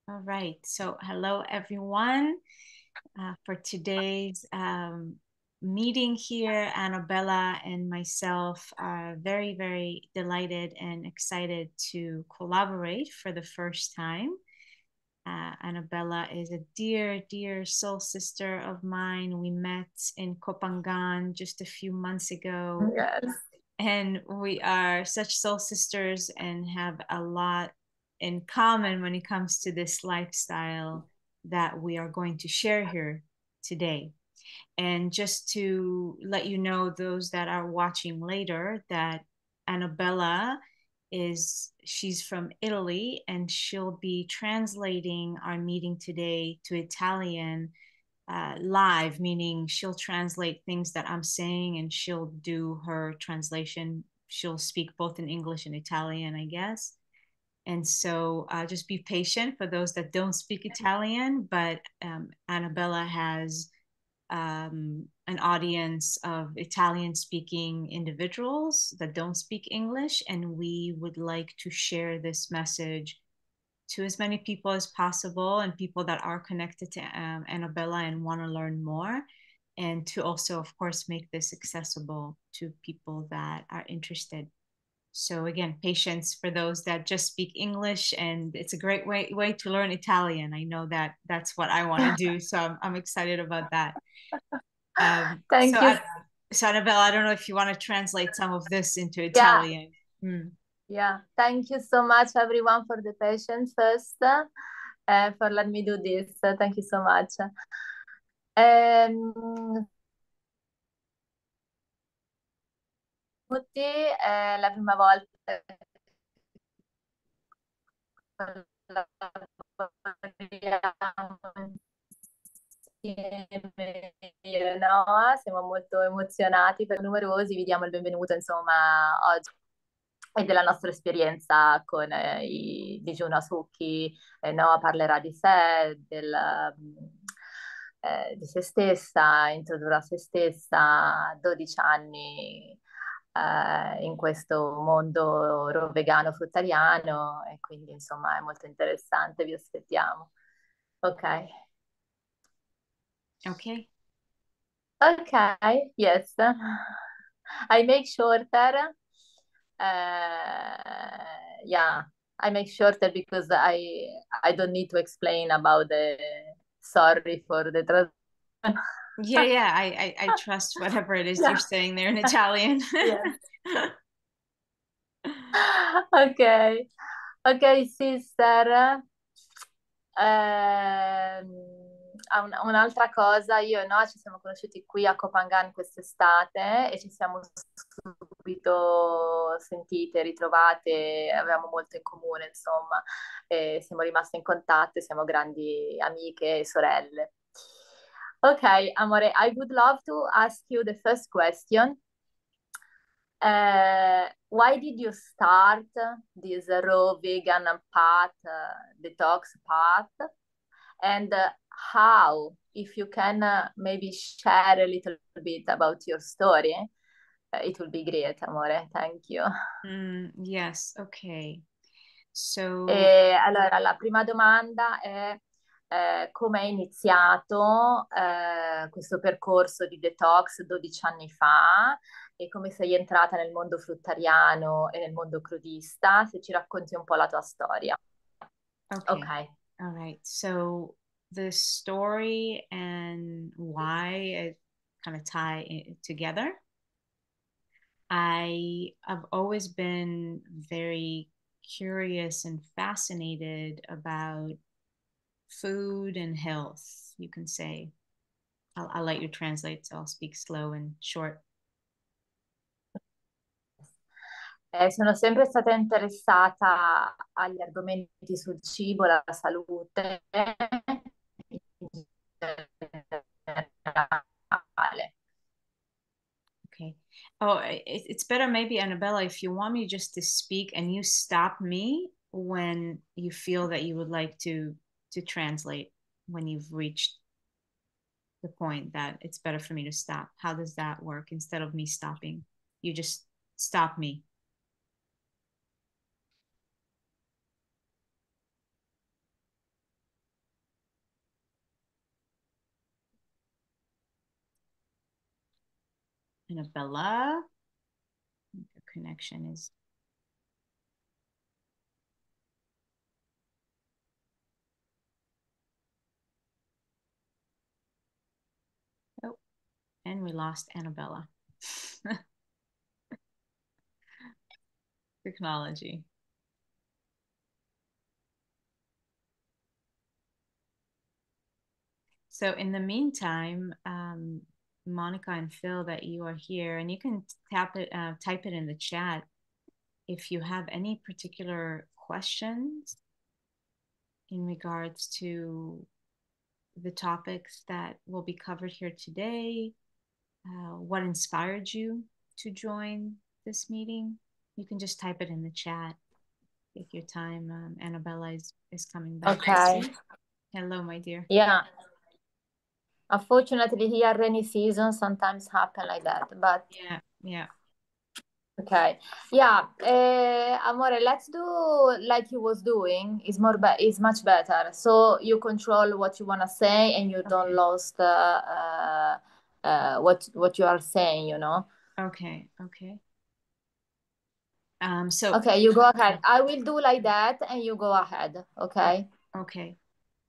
All right. So, hello, everyone. For today's meeting here, Annabella and myself are very, very delighted and excited to collaborate for the first time. Annabella is a dear, dear soul sister of mine. We met in Kopangan just a few months ago, Yes. and we are such soul sisters and have a lot in common when it comes to this lifestyle that we are going to share here today. And just to let you know, those that are watching later, that Annabella she's from Italy and she'll be translating our meeting today to Italian live, meaning she'll translate things that I'm saying and she'll do her translation. She'll speak both in English and Italian, I guess. And so just be patient for those that don't speak Italian, but Annabella has an audience of Italian speaking individuals that don't speak English, and we would like to share this message to as many people as possible and people that are connected to Annabella and want to learn more, and to also, of course, make this accessible to people that are interested. So again, patience for those that just speak English, and it's a great way to learn Italian. I know that that's what I want to do, so I'm excited about that. Um, so Thank you. I, so Annabella, I don't know if you want to translate some of this into Yeah, Italian. Mm. yeah. Thank you so much, everyone, for the patience first, for letting me do this. Thank you so much. Tutti, è la prima volta che collaboriamo insieme io e Noah, siamo molto emozionati per numerosi, vi diamo il benvenuto insomma oggi e della nostra esperienza con i digiuno succhi. Noah parlerà di sé, di se stessa, introdurrà se stessa, 12 anni in questo mondo vegano fruttariano e quindi insomma è molto interessante, vi aspettiamo. Ok. Okay. Okay, yes. I make shorter. Yeah, I make shorter because I don't need to explain about the sorry for the translation. Yeah. I trust whatever it is you're Yeah, saying there in Italian. yes. Ok, ok, sister. Un'altra cosa, io e Noah ci siamo conosciuti qui a Copangan quest'estate e ci siamo subito sentite, ritrovate, avevamo molto in comune, insomma, e siamo rimaste in contatto e siamo grandi amiche e sorelle. Ok, amore, I would love to ask you the first question. Why did you start this raw vegan path, detox path? And how, if you can maybe share a little bit about your story, it will be great, amore. Thank you. Yes, okay. So, E allora, la prima domanda è come hai iniziato questo percorso di detox 12 anni fa e come sei entrata nel mondo fruttariano e nel mondo crudista, se ci racconti un po' la tua storia. Ok. okay. All right. So the story and why it kind of together. I've always been very curious and fascinated about food and health, you can say. I'll let you translate, so I'll speak slow and short. Sono sempre stata interessata agli argomenti sul cibo, la salute in generale. Okay. Oh, it's better maybe, Annabella, if you want me just to speak and you stop me when you feel that you would like to translate when you've reached the point that it's better for me to stop. How does that work instead of me stopping? You just stop me. Annabella. The connection is. Oh, and we lost Annabella. Technology. So in the meantime, Monica and Phil, that you are here, and you can type it in the chat if you have any particular questions in regards to the topics that will be covered here today. What inspired you to join this meeting? You can just type it in the chat. Take your time. Annabella is coming back. Okay. Hello, my dear. Yeah. Unfortunately, here rainy season sometimes happen like that, but Yeah. okay. Yeah, amore, let's do like you was doing. Is much better. So you control what you wanna say and you don't Okay. lost what you are saying, you know. Okay. So Okay, you go ahead. I will do like that and you go ahead. Okay. okay.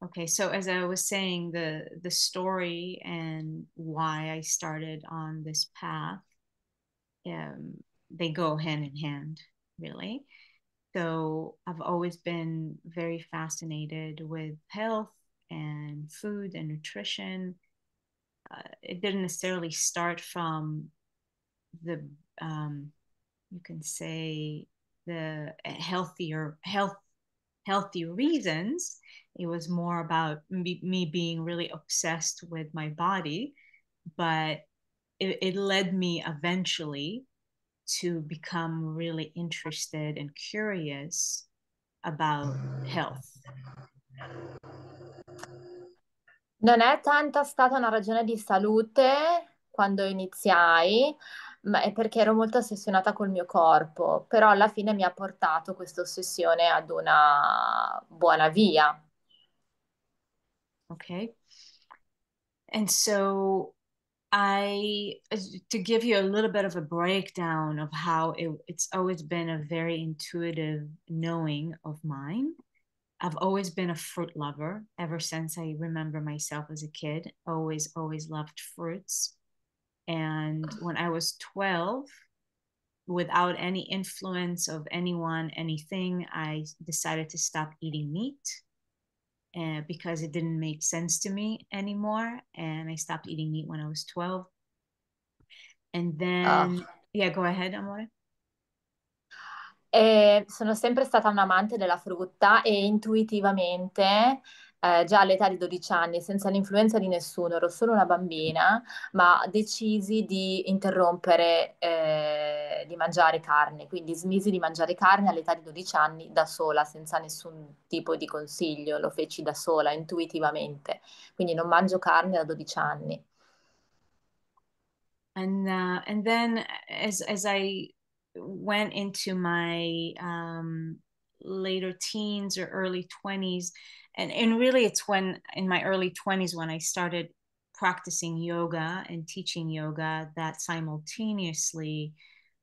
Okay, so as I was saying, the story and why I started on this path, um, they go hand in hand, really. So I've always been very fascinated with health and food and nutrition. It didn't necessarily start from the you can say the healthy reasons. It was more about me being really obsessed with my body, but it led me eventually to become really interested and curious about health. Non è tanto stata una ragione di salute quando iniziai, ma è perché ero molto ossessionata col mio corpo, però alla fine mi ha portato questa ossessione ad una buona via. Okay. And so to give you a little bit of a breakdown of how it's always been a very intuitive knowing of mine. I've always been a fruit lover ever since I remember myself as a kid. Always loved fruits. And when I was 12, without any influence of anyone, anything, I decided to stop eating meat because it didn't make sense to me anymore. And I stopped eating meat when I was 12. And Ah. then, yeah, go ahead, Amore. E sono sempre stata un'amante della frutta e intuitivamente, già all'età di 12 anni, senza l'influenza di nessuno, ero solo una bambina, ma decisi di interrompere, di mangiare carne. Quindi smisi di mangiare carne all'età di 12 anni da sola, senza nessun tipo di consiglio, lo feci da sola, intuitivamente. Quindi non mangio carne da 12 anni. And then as I went into my later teens or early 20s, and really it's when in my early 20s when I started practicing yoga and teaching yoga, that simultaneously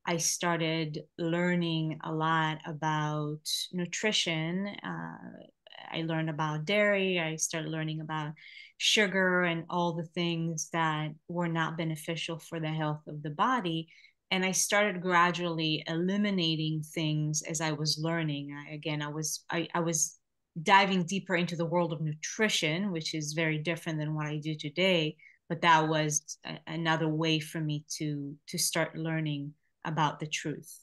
I started learning a lot about nutrition. I learned about dairy. I started learning about sugar and all the things that were not beneficial for the health of the body. And I started gradually eliminating things as I was learning. I was diving deeper into the world of nutrition, which is very different than what I do today. But that was another way for me to start learning about the truth.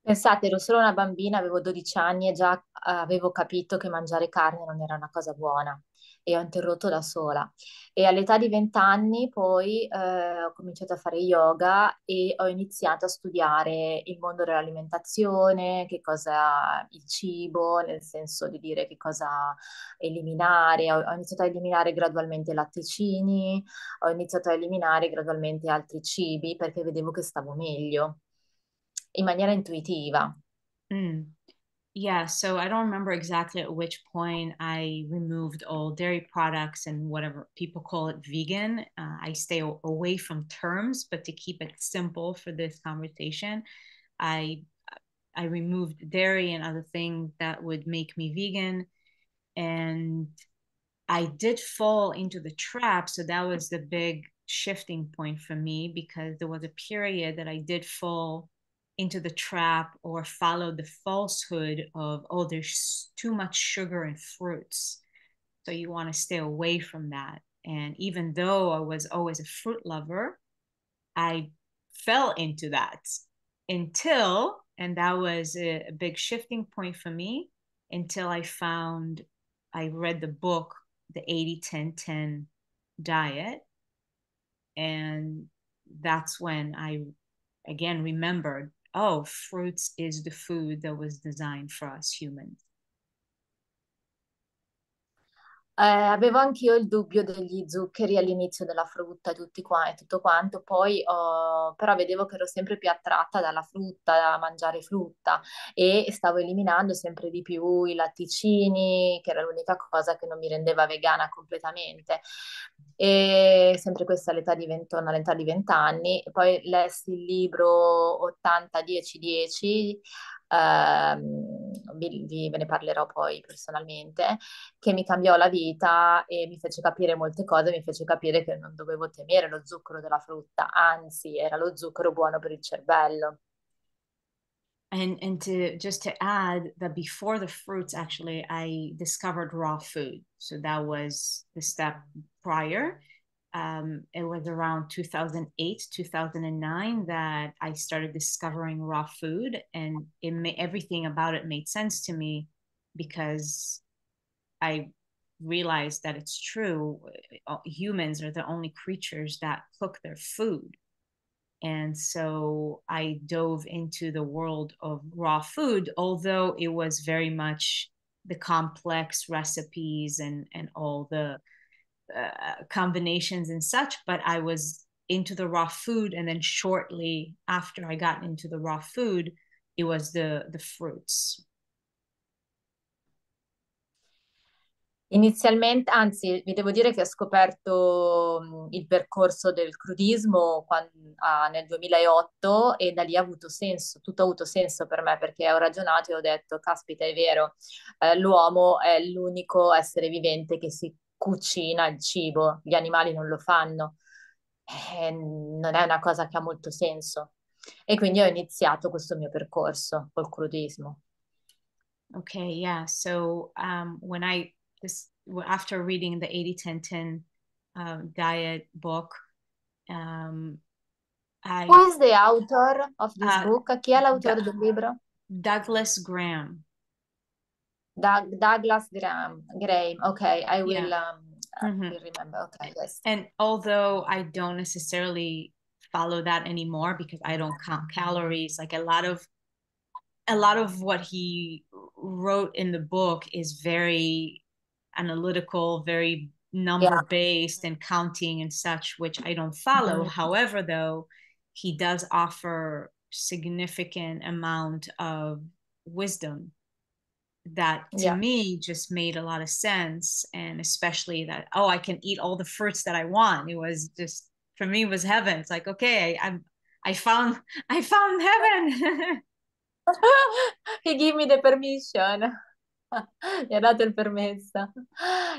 Pensate, ero solo una bambina, avevo 12 anni e già avevo capito che mangiare carne non era una cosa buona e ho interrotto da sola. E all'età di 20 anni poi ho cominciato a fare yoga e ho iniziato a studiare il mondo dell'alimentazione, che cosa il cibo, nel senso di dire che cosa eliminare. Ho iniziato a eliminare gradualmente i latticini, ho iniziato a eliminare gradualmente altri cibi perché vedevo che stavo meglio in maniera intuitiva. Mm. Yeah, so I don't remember exactly at which point I removed all dairy products and whatever people call it vegan. I stay away from terms, but to keep it simple for this conversation, I I removed dairy and other things that would make me vegan. And I did fall into the trap. So that was the big shifting point for me because there was a period that I did fall into the trap or follow the falsehood of, oh, there's too much sugar in fruits. So you want to stay away from that. And even though I was always a fruit lover, I fell into that until, and that was a big shifting point for me until I read the book, The 80-10-10 Diet. And that's when I again remembered, oh, fruits is the food that was designed for us humans. Avevo anch'io il dubbio degli zuccheri all'inizio della frutta e tutto quanto, poi però vedevo che ero sempre più attratta dalla frutta, da mangiare frutta e stavo eliminando sempre di più i latticini, che era l'unica cosa che non mi rendeva vegana completamente. E sempre questa all'età di 20, all'età di 20 anni, e poi lessi il libro 80-10-10, ve ne parlerò poi personalmente, che mi cambiò la vita e mi fece capire molte cose, mi fece capire che non dovevo temere lo zucchero della frutta, anzi era lo zucchero buono per il cervello. And to just to add that before the fruits, actually, I discovered raw food. So that was the step prior. It was around 2008, 2009 that I started discovering raw food, and everything about it made sense to me because I realized that it's true. Humans are the only creatures that cook their food. And so I dove into the world of raw food, although it was very much the complex recipes and all the combinations and such. But I was into the raw food. And then shortly after I got into the raw food, it was the fruits. Inizialmente, anzi, vi devo dire che ho scoperto il percorso del crudismo nel 2008 e da lì ha avuto senso, tutto ha avuto senso per me perché ho ragionato e ho detto, caspita, è vero, l'uomo è l'unico essere vivente che si cucina il cibo, gli animali non lo fanno. Non è una cosa che ha molto senso. E quindi ho iniziato questo mio percorso col crudismo. Okay, yeah. So when I this after reading the 80-10-10 diet book, um, I Who is the author of this uh, book? Chi è l'autore D- del libro? Douglas Graham. Douglas Graham. Okay, Yeah. I Mhm. will remember. Okay, yes. And although I don't necessarily follow that anymore because I don't count calories, like a lot of what he wrote in the book is very analytical, very Yeah. number based and counting and such, which I don't follow. Mhm. However, though, he does offer significant amount of wisdom that to Yeah. me just made a lot of sense. And especially that, oh, I can eat all the fruits that I want. It was just, for me, it was heaven. It's like, okay, I found I found heaven. He give me the permission. Mi ha dato il permesso.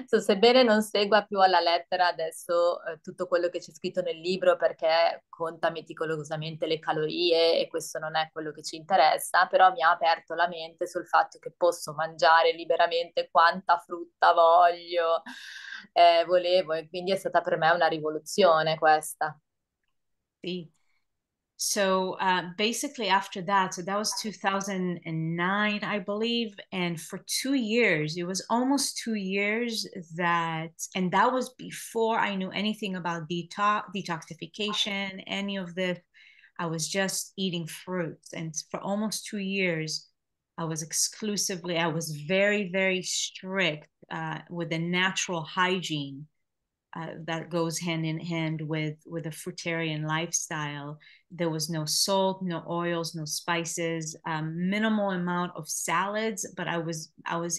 Sebbene non segua più alla lettera adesso tutto quello che c'è scritto nel libro perché conta meticolosamente le calorie e questo non è quello che ci interessa, però mi ha aperto la mente sul fatto che posso mangiare liberamente quanta frutta voglio, volevo e quindi è stata per me una rivoluzione questa. See, so basically after that, so that was 2009, I believe. And for 2 years, it was almost 2 years and that was before I knew anything about detoxification, any of this. I was just eating fruits. And for almost 2 years, I was very, very strict with the natural hygiene that goes hand in hand with a fruitarian lifestyle. There was no salt, no oils, no spices, minimal amount of salads, but I was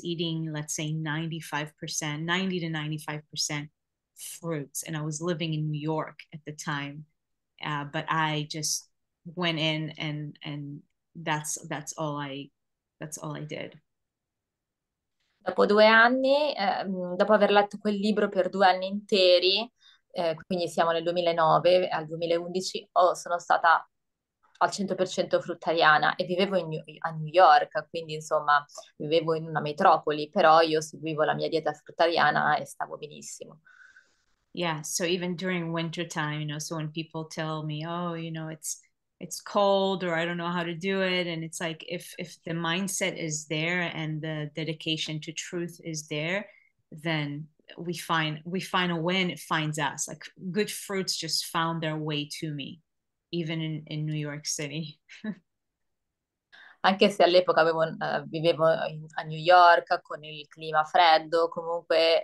eating, let's say 95%, 90 to 95% fruits, and I was living in New York at the time. But I just went in and that's all I did. Dopo 2 anni, dopo aver letto quel libro per 2 anni interi, quindi siamo nel 2009 al 2011, sono stata al 100% fruttariana e vivevo a New York, quindi insomma vivevo in una metropoli, però io seguivo la mia dieta fruttariana e stavo benissimo. Yeah, so even during winter time, so when people tell me, oh, it's cold or I don't know how to do it, and it's like if the mindset is there and the dedication to truth is there, then we find a way and it finds us. Like good fruits just found their way to me, even in New York City. Anche se all'epoca vivevo a New York con il clima freddo, comunque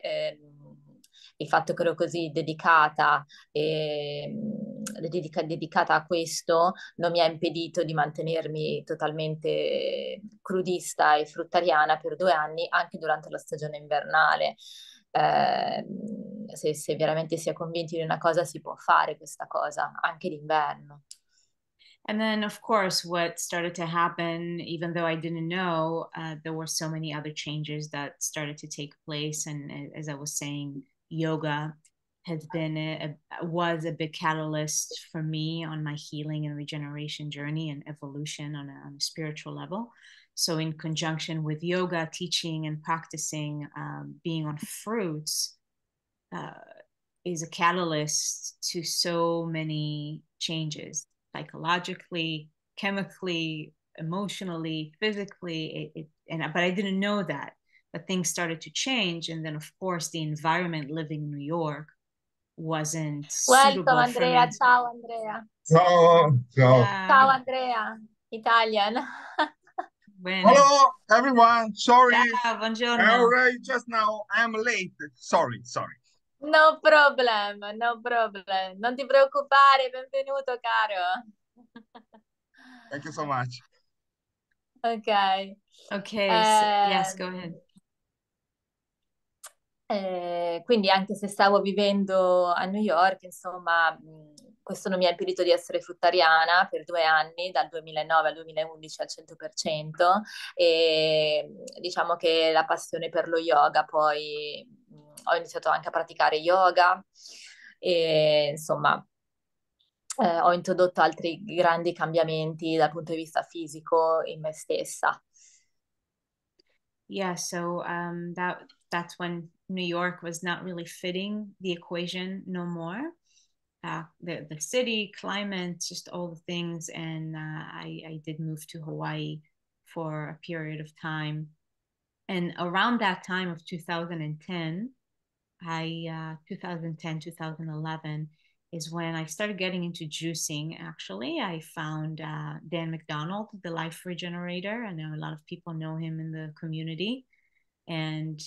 il fatto che ero così dedicata a questo non mi ha impedito di mantenermi totalmente crudista e fruttariana per 2 anni, anche durante la stagione invernale. Eh, se veramente si è convinti di una cosa, si può fare questa cosa anche d'inverno. And then, of course, what started to happen, even though I didn't know, there were so many other changes that started to take place. And as I was saying, yoga has been was a big catalyst for me on my healing and regeneration journey and evolution on a spiritual level. So, in conjunction with yoga, teaching and practicing, being on fruits, uh, is a catalyst to so many changes psychologically, chemically, emotionally, physically. But I didn't know that. But things started to change, and then of course the environment living in New York wasn't Welcome suitable for Andrea, me. ciao Andrea. Ciao, ciao. Ciao Andrea, Italian. Bene. Hello, everyone. Sorry, Ciao, I buongiorno. already just now. I'm late. Sorry, sorry. No problem, no problem. Non ti preoccupare, benvenuto caro. Thank you so much. Ok. Okay, so, yes, go ahead. Quindi anche se stavo vivendo a New York, insomma, questo non mi ha impedito di essere fruttariana per 2 anni, dal 2009 al 2011 al 100%, e diciamo che la passione per lo yoga, poi ho iniziato anche a praticare yoga e insomma ho introdotto altri grandi cambiamenti dal punto di vista fisico in me stessa. Yeah, so that's when New York was not really fitting the equation no more. The city, climate, just all the things, and I did move to Hawaii for a period of time. And around that time of 2010, 2010 2011 is when I started getting into juicing. Actually, I found Dan McDonald, the Life Regenerator. I know a lot of people know him in the community, and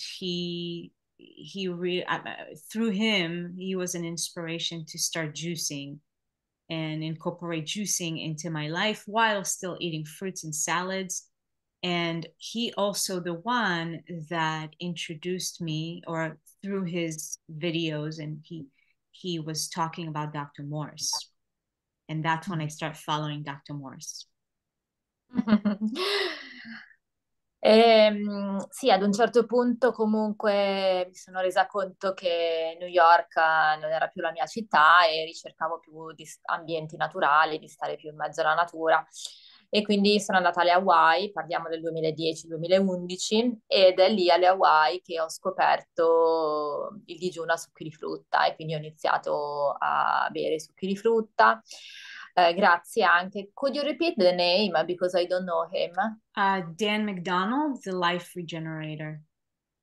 through him he was an inspiration to start juicing and incorporate juicing into my life while still eating fruits and salads. And he also the one that introduced me, or through his videos, and he was talking about Dr. Morse, and that's when I start following Dr. Morse. Sì, ad un certo punto comunque mi sono resa conto che New York non era più la mia città e ricercavo più di ambienti naturali, di stare più in mezzo alla natura. E quindi sono andata alle Hawaii, parliamo del 2010-2011, ed è lì alle Hawaii che ho scoperto il digiuno a succhi di frutta e quindi ho iniziato a bere succhi di frutta. Grazie anche. Could you repeat the name because I don't know him? Dan McDonald, the Life Regenerator.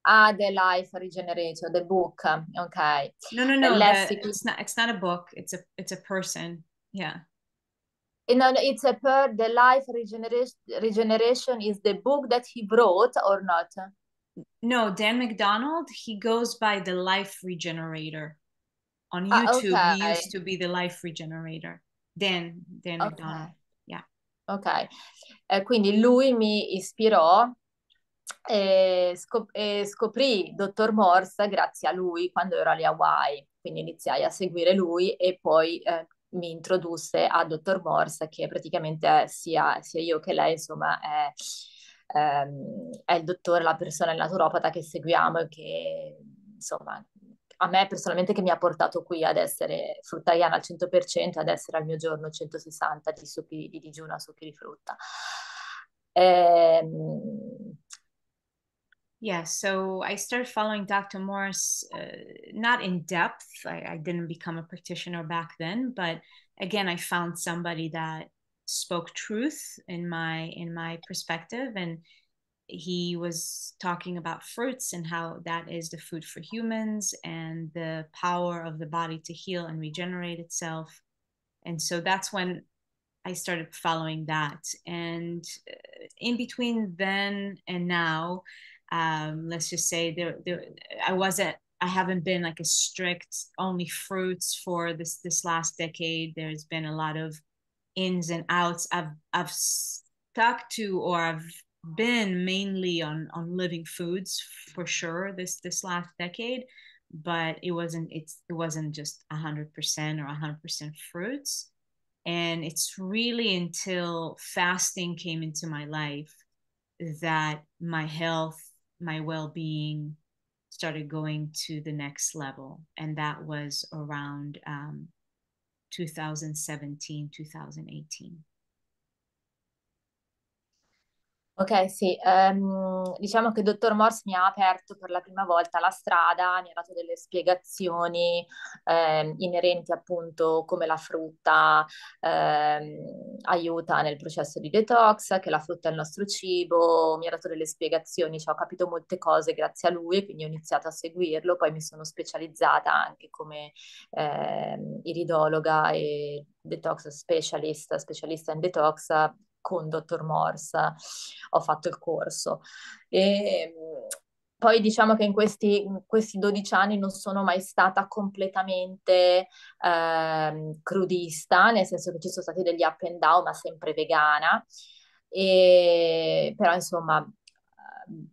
Ah, The Life Regenerator, the book. Ok. No. Lessico. It's not a book. It's a person. Yeah. No, it's the Life Regeneration is the book that he wrote or not? No, Dan McDonald, he goes by the Life Regenerator. on YouTube. He ok, used to be the life regenerator. Dan McDonald. ok, Yeah. ok. Quindi lui mi ispirò e scoprì Dottor Morse grazie a lui quando ero alle Hawaii. Quindi iniziai a seguire lui e poi mi introdusse a Dottor Morse, che praticamente sia io che lei, insomma, è il dottore, la persona, il naturopata che seguiamo e che, insomma, a me personalmente che mi ha portato qui ad essere fruttariana al 100%, ad essere al mio giorno 160 di succhi di digiuno a succhi di frutta. Ehm, Yeah, so I started following Dr. Morse, not in depth. I didn't become a practitioner back then, but again, I found somebody that spoke truth in my perspective, and he was talking about fruits and how that is the food for humans and the power of the body to heal and regenerate itself. And so that's when I started following that. And in between then and now, let's just say I haven't been like a strict only fruits for this last decade. There's been a lot of ins and outs. I've stuck to, or I've been mainly on living foods for sure this last decade, but it wasn't just 100% or 100% fruits. And it's really until fasting came into my life that my health, my well-being started going to the next level. And that was around 2017, 2018. Ok, sì, diciamo che il dottor Morse mi ha aperto per la prima volta la strada, mi ha dato delle spiegazioni inerenti appunto come la frutta aiuta nel processo di detox, che la frutta è il nostro cibo, mi ha dato delle spiegazioni, cioè ho capito molte cose grazie a lui e quindi ho iniziato a seguirlo, poi mi sono specializzata anche come iridologa e detox specialist, specialista in detox con Dottor Morse, ho fatto il corso. E poi diciamo che in questi 12 anni non sono mai stata completamente crudista, nel senso che ci sono stati degli up and down, ma sempre vegana. Però insomma,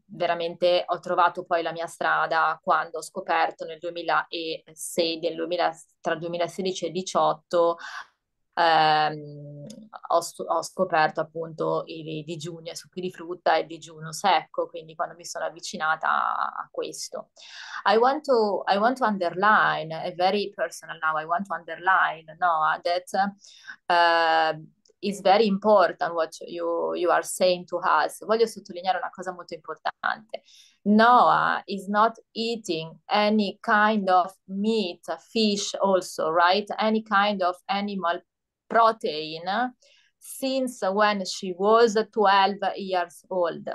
veramente ho trovato poi la mia strada quando ho scoperto nel 2006, tra il 2016 e il 2018 ho scoperto appunto i digiuni e succhi di frutta e il digiuno secco, quindi quando mi sono avvicinata a questo. I want to underline, a very personal now, I want to underline, no, that is very important what you are saying to us. Voglio sottolineare una cosa molto importante. Noah is not eating any kind of meat, fish also, right? Any kind of animal protein since when she was 12 years old.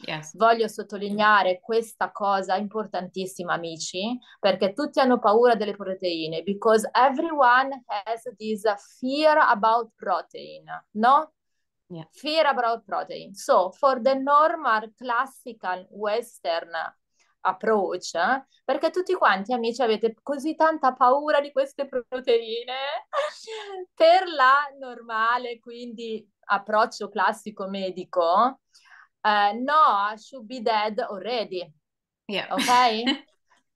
Yes. Voglio sottolineare questa cosa importantissima, amici, perché tutti hanno paura delle proteine, because everyone has this fear about protein, no? Yeah. Fear about protein. So, for the normal, classical, western approach, perché tutti quanti, amici, avete così tanta paura di queste proteine, per la normale, quindi approccio classico medico, Noah should be dead already. Yeah. Ok?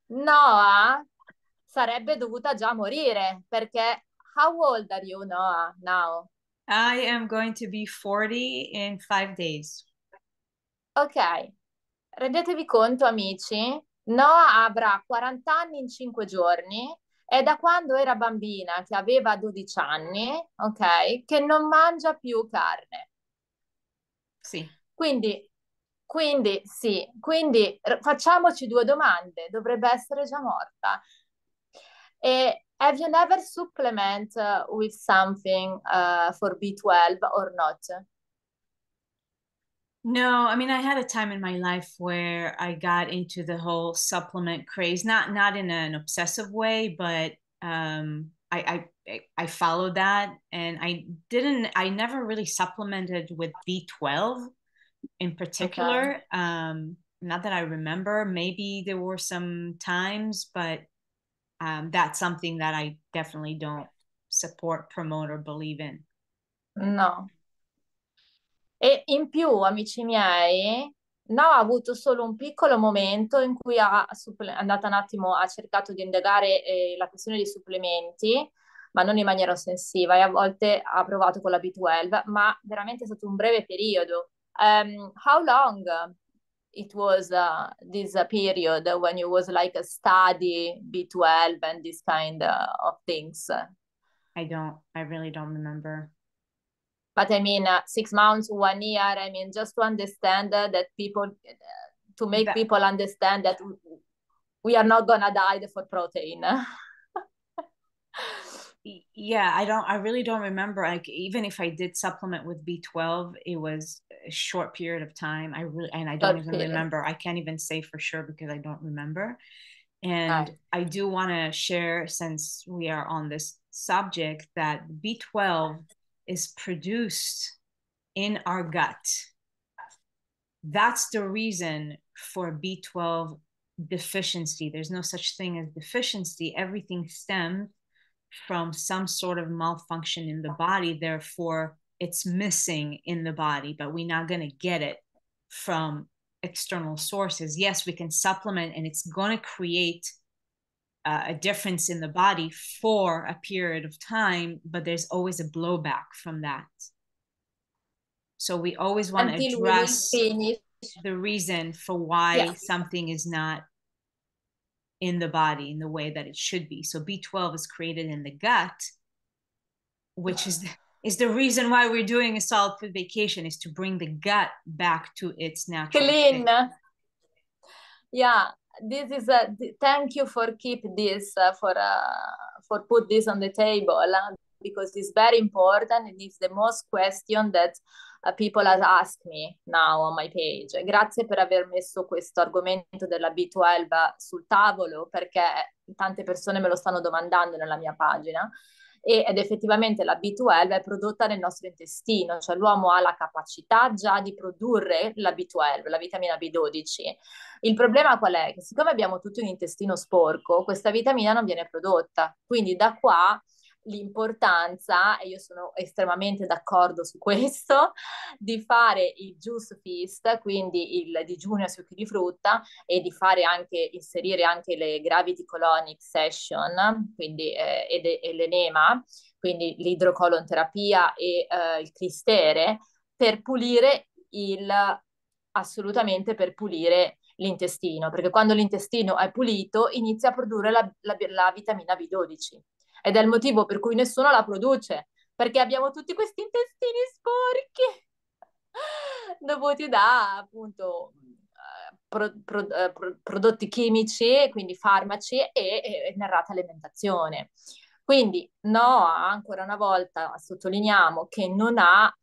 Noah sarebbe dovuta già morire perché how old are you, Noah, now? I am going to be 40 in 5 days. Ok, rendetevi conto, amici, Noah avrà 40 anni in 5 giorni e da quando era bambina, che aveva 12 anni, ok, che non mangia più carne. Sì. Quindi sì, quindi facciamoci due domande, dovrebbe essere già morta. E have you never supplement with something for B12 or not? No, I mean I had a time in my life where I got into the whole supplement craze, not in an obsessive way, but I followed that, and I never really supplemented with B12 in Okay. particular. Not that I remember. Maybe there were some times, but that's something that I definitely don't support, promote, or believe in. No. E in più, amici miei, no, ha avuto solo un piccolo momento in cui è andata un attimo, ha cercato di indagare la questione dei supplementi, ma non in maniera ossessiva, e a volte ha provato con la B12, ma veramente è stato un breve periodo. How long it was this period when you was like a study B12 and this kind of things? I really don't remember. But I mean, 6 months, 1 year, I mean, just to understand that people, to make people understand that we are not gonna die for protein. Yeah, I really don't remember. Like, even if I did supplement with B12, it was a short period of time. I don't even remember. I can't even say for sure because I don't remember. And I do want to share, since we are on this subject, that B12 is produced in our gut. That's the reason for B12 deficiency. There's no such thing as deficiency. Everything stems from some sort of malfunction in the body. Therefore, it's missing in the body, but we're not going to get it from external sources. Yes, we can supplement, and it's going to create a difference in the body for a period of time, but there's always a blowback from that. So we always want to address the reason for why something is not in the body in the way that it should be. So B12 is created in the gut, which is the reason why we're doing a solid food vacation, is to bring the gut back to its natural clean state. Yeah, this is a thank you for keep this for put this on the table, because it's very important, and it's the most question that people have asked me now on my page. Grazie per aver messo questo argomento della B12 sul tavolo, perché tante persone me lo stanno domandando nella mia pagina. Ed effettivamente la B12 è prodotta nel nostro intestino, cioè l'uomo ha la capacità già di produrre la B12, la vitamina B12. Il problema qual è? Che siccome abbiamo tutto un intestino sporco, questa vitamina non viene prodotta, quindi da qua l'importanza, e io sono estremamente d'accordo su questo, di fare il juice feast, quindi il digiuno a succhi di frutta, e di fare anche, inserire anche le gravity colonic session, quindi e l'enema, quindi l'idrocolon terapia e il clistere, per pulire assolutamente per pulire l'intestino, perché quando l'intestino è pulito inizia a produrre la vitamina B12, ed è il motivo per cui nessuno la produce, perché abbiamo tutti questi intestini sporchi dovuti da appunto prodotti chimici, quindi farmaci e errata alimentazione. Quindi no, ancora una volta sottolineiamo che non ha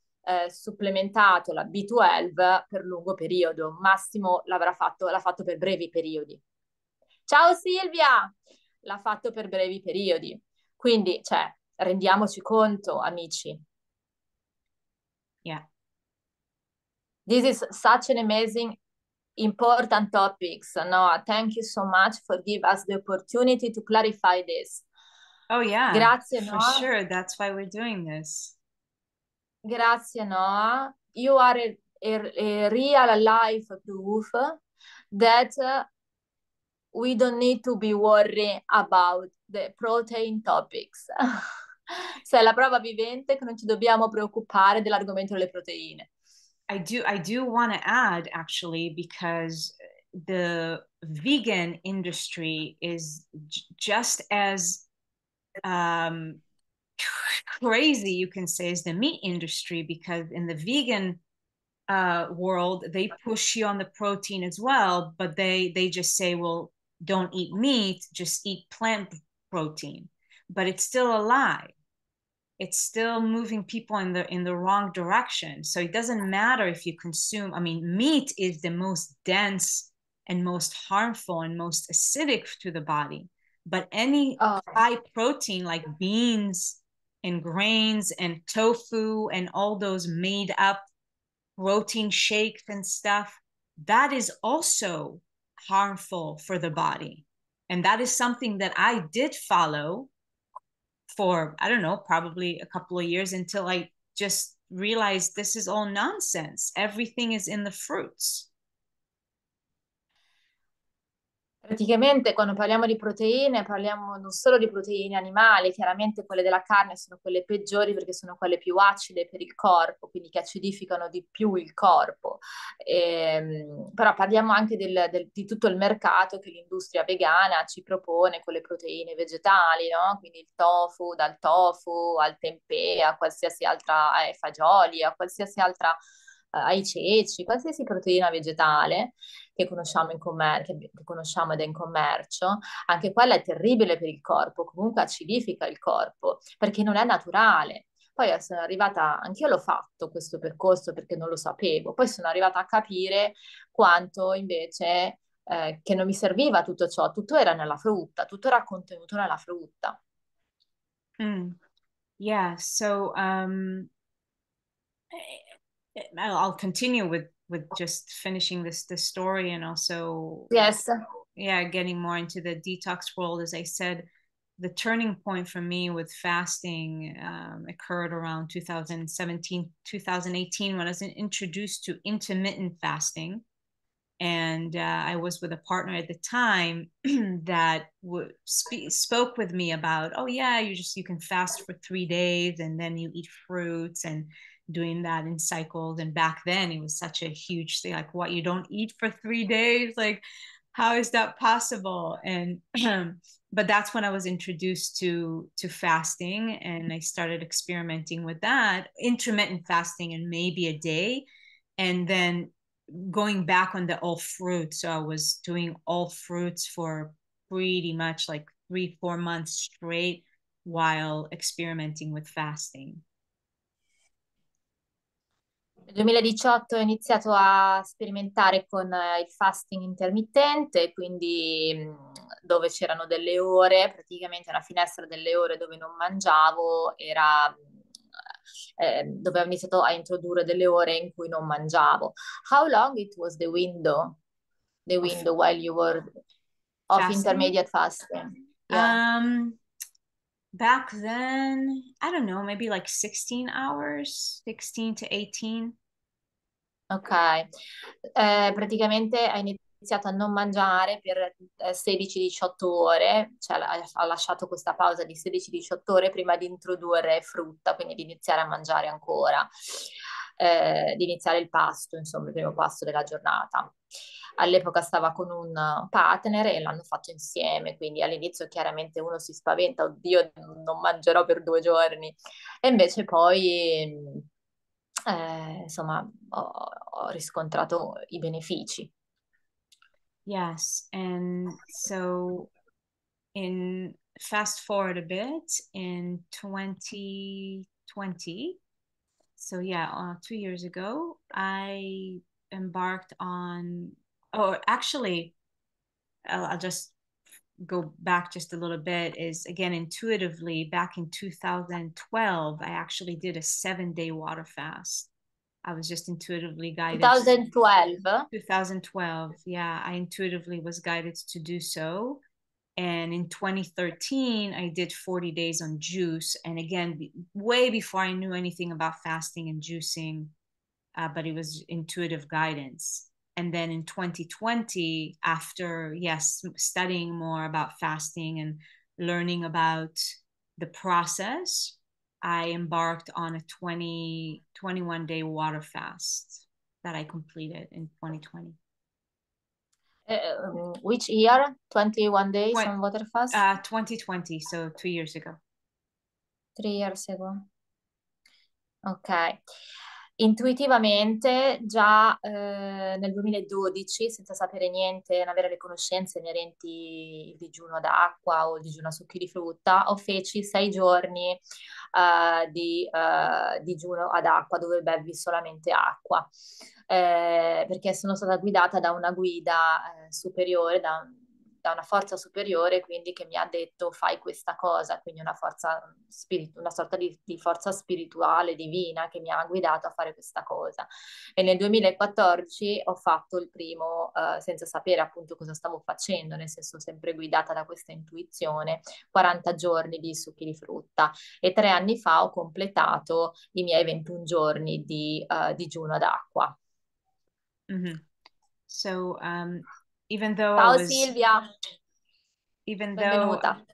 supplementato la B12 per lungo periodo, massimo l'ha fatto per brevi periodi. Ciao Silvia! L'ha fatto per brevi periodi. Quindi, cioè, rendiamoci conto, amici. Yeah. This is such an amazing, important topics. Noah, thank you so much for giving us the opportunity to clarify this. Oh yeah, grazie, for Noah. sure. That's why we're doing this. Grazie, Noah. You are a real life proof that we don't need to be worried about the protein topics. Sei la prova vivente che non ci dobbiamo preoccupare dell'argomento delle proteine. I do want to add, actually, because the vegan industry is just as crazy, you can say, as the meat industry, because in the vegan world, they push you on the protein as well, but they just say, well, don't eat meat, just eat plant protein. But it's still a lie. It's still moving people in the wrong direction. So it doesn't matter if you consume, I mean, meat is the most dense and most harmful and most acidic to the body. But any high protein like beans and grains and tofu and all those made up protein shakes and stuff, that is also harmful for the body. And that is something that I did follow for, I don't know, probably a couple of years until I just realized this is all nonsense. Everything is in the fruits. Praticamente quando parliamo di proteine parliamo non solo di proteine animali, chiaramente quelle della carne sono quelle peggiori perché sono quelle più acide per il corpo, quindi che acidificano di più il corpo. Però parliamo anche di tutto il mercato che l'industria vegana ci propone con le proteine vegetali, no? Quindi il tofu, dal tofu al tempeh, a qualsiasi altra, ai fagioli, a qualsiasi altra, ai ceci, qualsiasi proteina vegetale che conosciamo che conosciamo ed è in commercio, anche quella è terribile per il corpo, comunque acidifica il corpo, perché non è naturale. Poi sono arrivata, anch'io l'ho fatto questo percorso perché non lo sapevo, poi sono arrivata a capire quanto invece che non mi serviva tutto ciò, tutto era nella frutta, tutto era contenuto nella frutta. Mm. Yeah, so I'll continue with just finishing this story and also Yes. yeah, getting more into the detox world. As I said, the turning point for me with fasting occurred around 2017, 2018 when I was introduced to intermittent fasting. And I was with a partner at the time that spoke with me about, oh yeah, you can fast for 3 days and then you eat fruits and doing that in cycles. And back then it was such a huge thing, like what, you don't eat for 3 days, like how is that possible? And but that's when I was introduced to fasting, and I started experimenting with that intermittent fasting and maybe a day, and then going back on the all fruits. So I was doing all fruits for pretty much like 3-4 months straight while experimenting with fasting. Nel 2018 ho iniziato a sperimentare con il fasting intermittente, quindi dove c'erano delle ore, praticamente una finestra delle ore dove non mangiavo, dove ho iniziato a introdurre delle ore in cui non mangiavo. How long it was the window? The window while you were of fasting? Intermediate fasting? Yeah. Back then, I don't know, maybe like 16 hours, 16 to 18. Ok, praticamente ha iniziato a non mangiare per 16-18 ore, cioè ha lasciato questa pausa di 16-18 ore prima di introdurre frutta, quindi di iniziare a mangiare ancora, di iniziare il pasto, insomma, il primo pasto della giornata. All'epoca stava con un partner e l'hanno fatto insieme, quindi all'inizio chiaramente uno si spaventa, oddio, non mangerò per 2 giorni, e invece poi insomma, ho riscontrato i benefici. Yes, and so in fast forward a bit in 2020, so yeah, 2 years ago, I embarked on, or actually, I'll just go back just a little bit, is again intuitively back in 2012 I actually did a 7-day water fast. I was just intuitively guided. 2012? 2012, yeah, I intuitively was guided to do so. And in 2013 I did 40 days on juice, and again way before I knew anything about fasting and juicing, but it was intuitive guidance. And then in 2020, after, yes, studying more about fasting and learning about the process, I embarked on a 21-day water fast that I completed in 2020. Which year? 21 days Twen- on water fast? 2020, so 2 years ago. 3 years ago. Ok. Intuitivamente già nel 2012, senza sapere niente, non avere le conoscenze inerenti il digiuno d'acqua o il digiuno a succhi di frutta, ho feci 6 giorni di digiuno ad acqua dove bevi solamente acqua, perché sono stata guidata da una guida superiore, da una forza superiore, quindi che mi ha detto fai questa cosa, quindi una forza una sorta di forza spirituale, divina, che mi ha guidato a fare questa cosa. E nel 2014 ho fatto il primo, senza sapere appunto cosa stavo facendo, nel senso sempre guidata da questa intuizione, 40 giorni di succhi di frutta, e 3 anni fa ho completato i miei 21 giorni di digiuno d'acqua. Mm-hmm. So even though I Ciao was Silvia, even though benvenuta.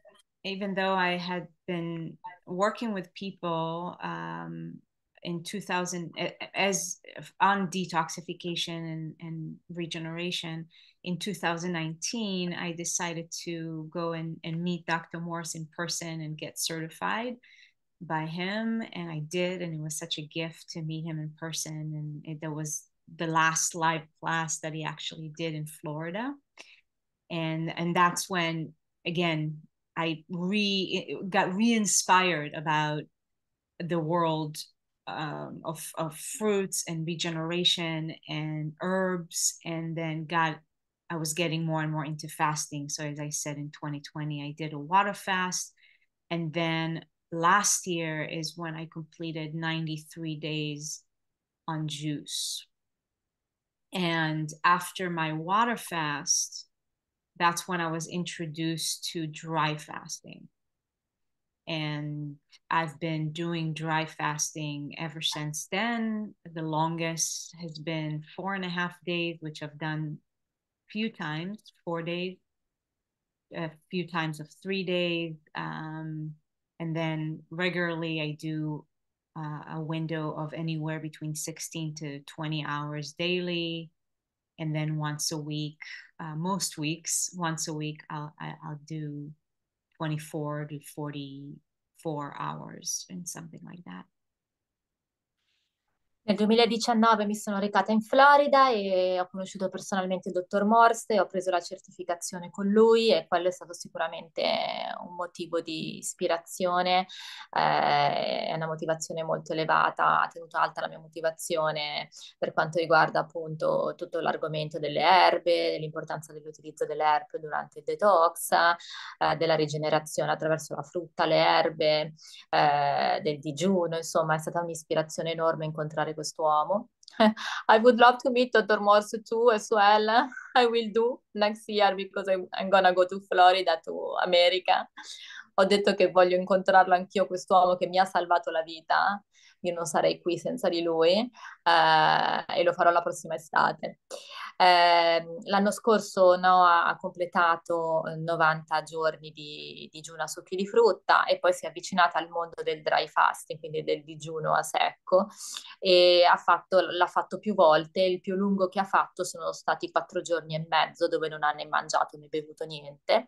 even though I had been working with people in 2000 as on detoxification and regeneration in 2019, I decided to go and meet Dr. Morse in person and get certified by him, and I did, and it was such a gift to meet him in person. And that was the last live class that he actually did in Florida, and that's when again I got re-inspired about the world of fruits and regeneration and herbs, and then I was getting more and more into fasting. So as I said, in 2020, I did a water fast, and then last year is when I completed 93 days on juice. And after my water fast, that's when I was introduced to dry fasting. And I've been doing dry fasting ever since then. The longest has been 4.5 days, which I've done a few times, 4 days, a few times of 3 days. And then regularly I do a window of anywhere between 16 to 20 hours daily. And then once a week, most weeks, once a week, I'll do 24 to 44 hours and something like that. Nel 2019 mi sono recata in Florida e ho conosciuto personalmente il dottor Morse, ho preso la certificazione con lui e quello è stato sicuramente un motivo di ispirazione, è una motivazione molto elevata, ha tenuto alta la mia motivazione per quanto riguarda appunto tutto l'argomento delle erbe, dell'importanza dell'utilizzo delle erbe durante il detox, della rigenerazione attraverso la frutta, le erbe, del digiuno, insomma è stata un'ispirazione enorme incontrare quest'uomo. I would love to meet Dr. Morse too as well. I will do next year because I'm gonna go to Florida, to America. Ho detto che voglio incontrarlo anch'io, quest'uomo che mi ha salvato la vita. Io non sarei qui senza di lui, e lo farò la prossima estate. L'anno scorso no, ha completato 90 giorni di digiuno a succhi di frutta e poi si è avvicinata al mondo del dry fasting, quindi del digiuno a secco, e l'ha fatto più volte. Il più lungo che ha fatto sono stati 4 giorni e mezzo dove non ha né mangiato né bevuto niente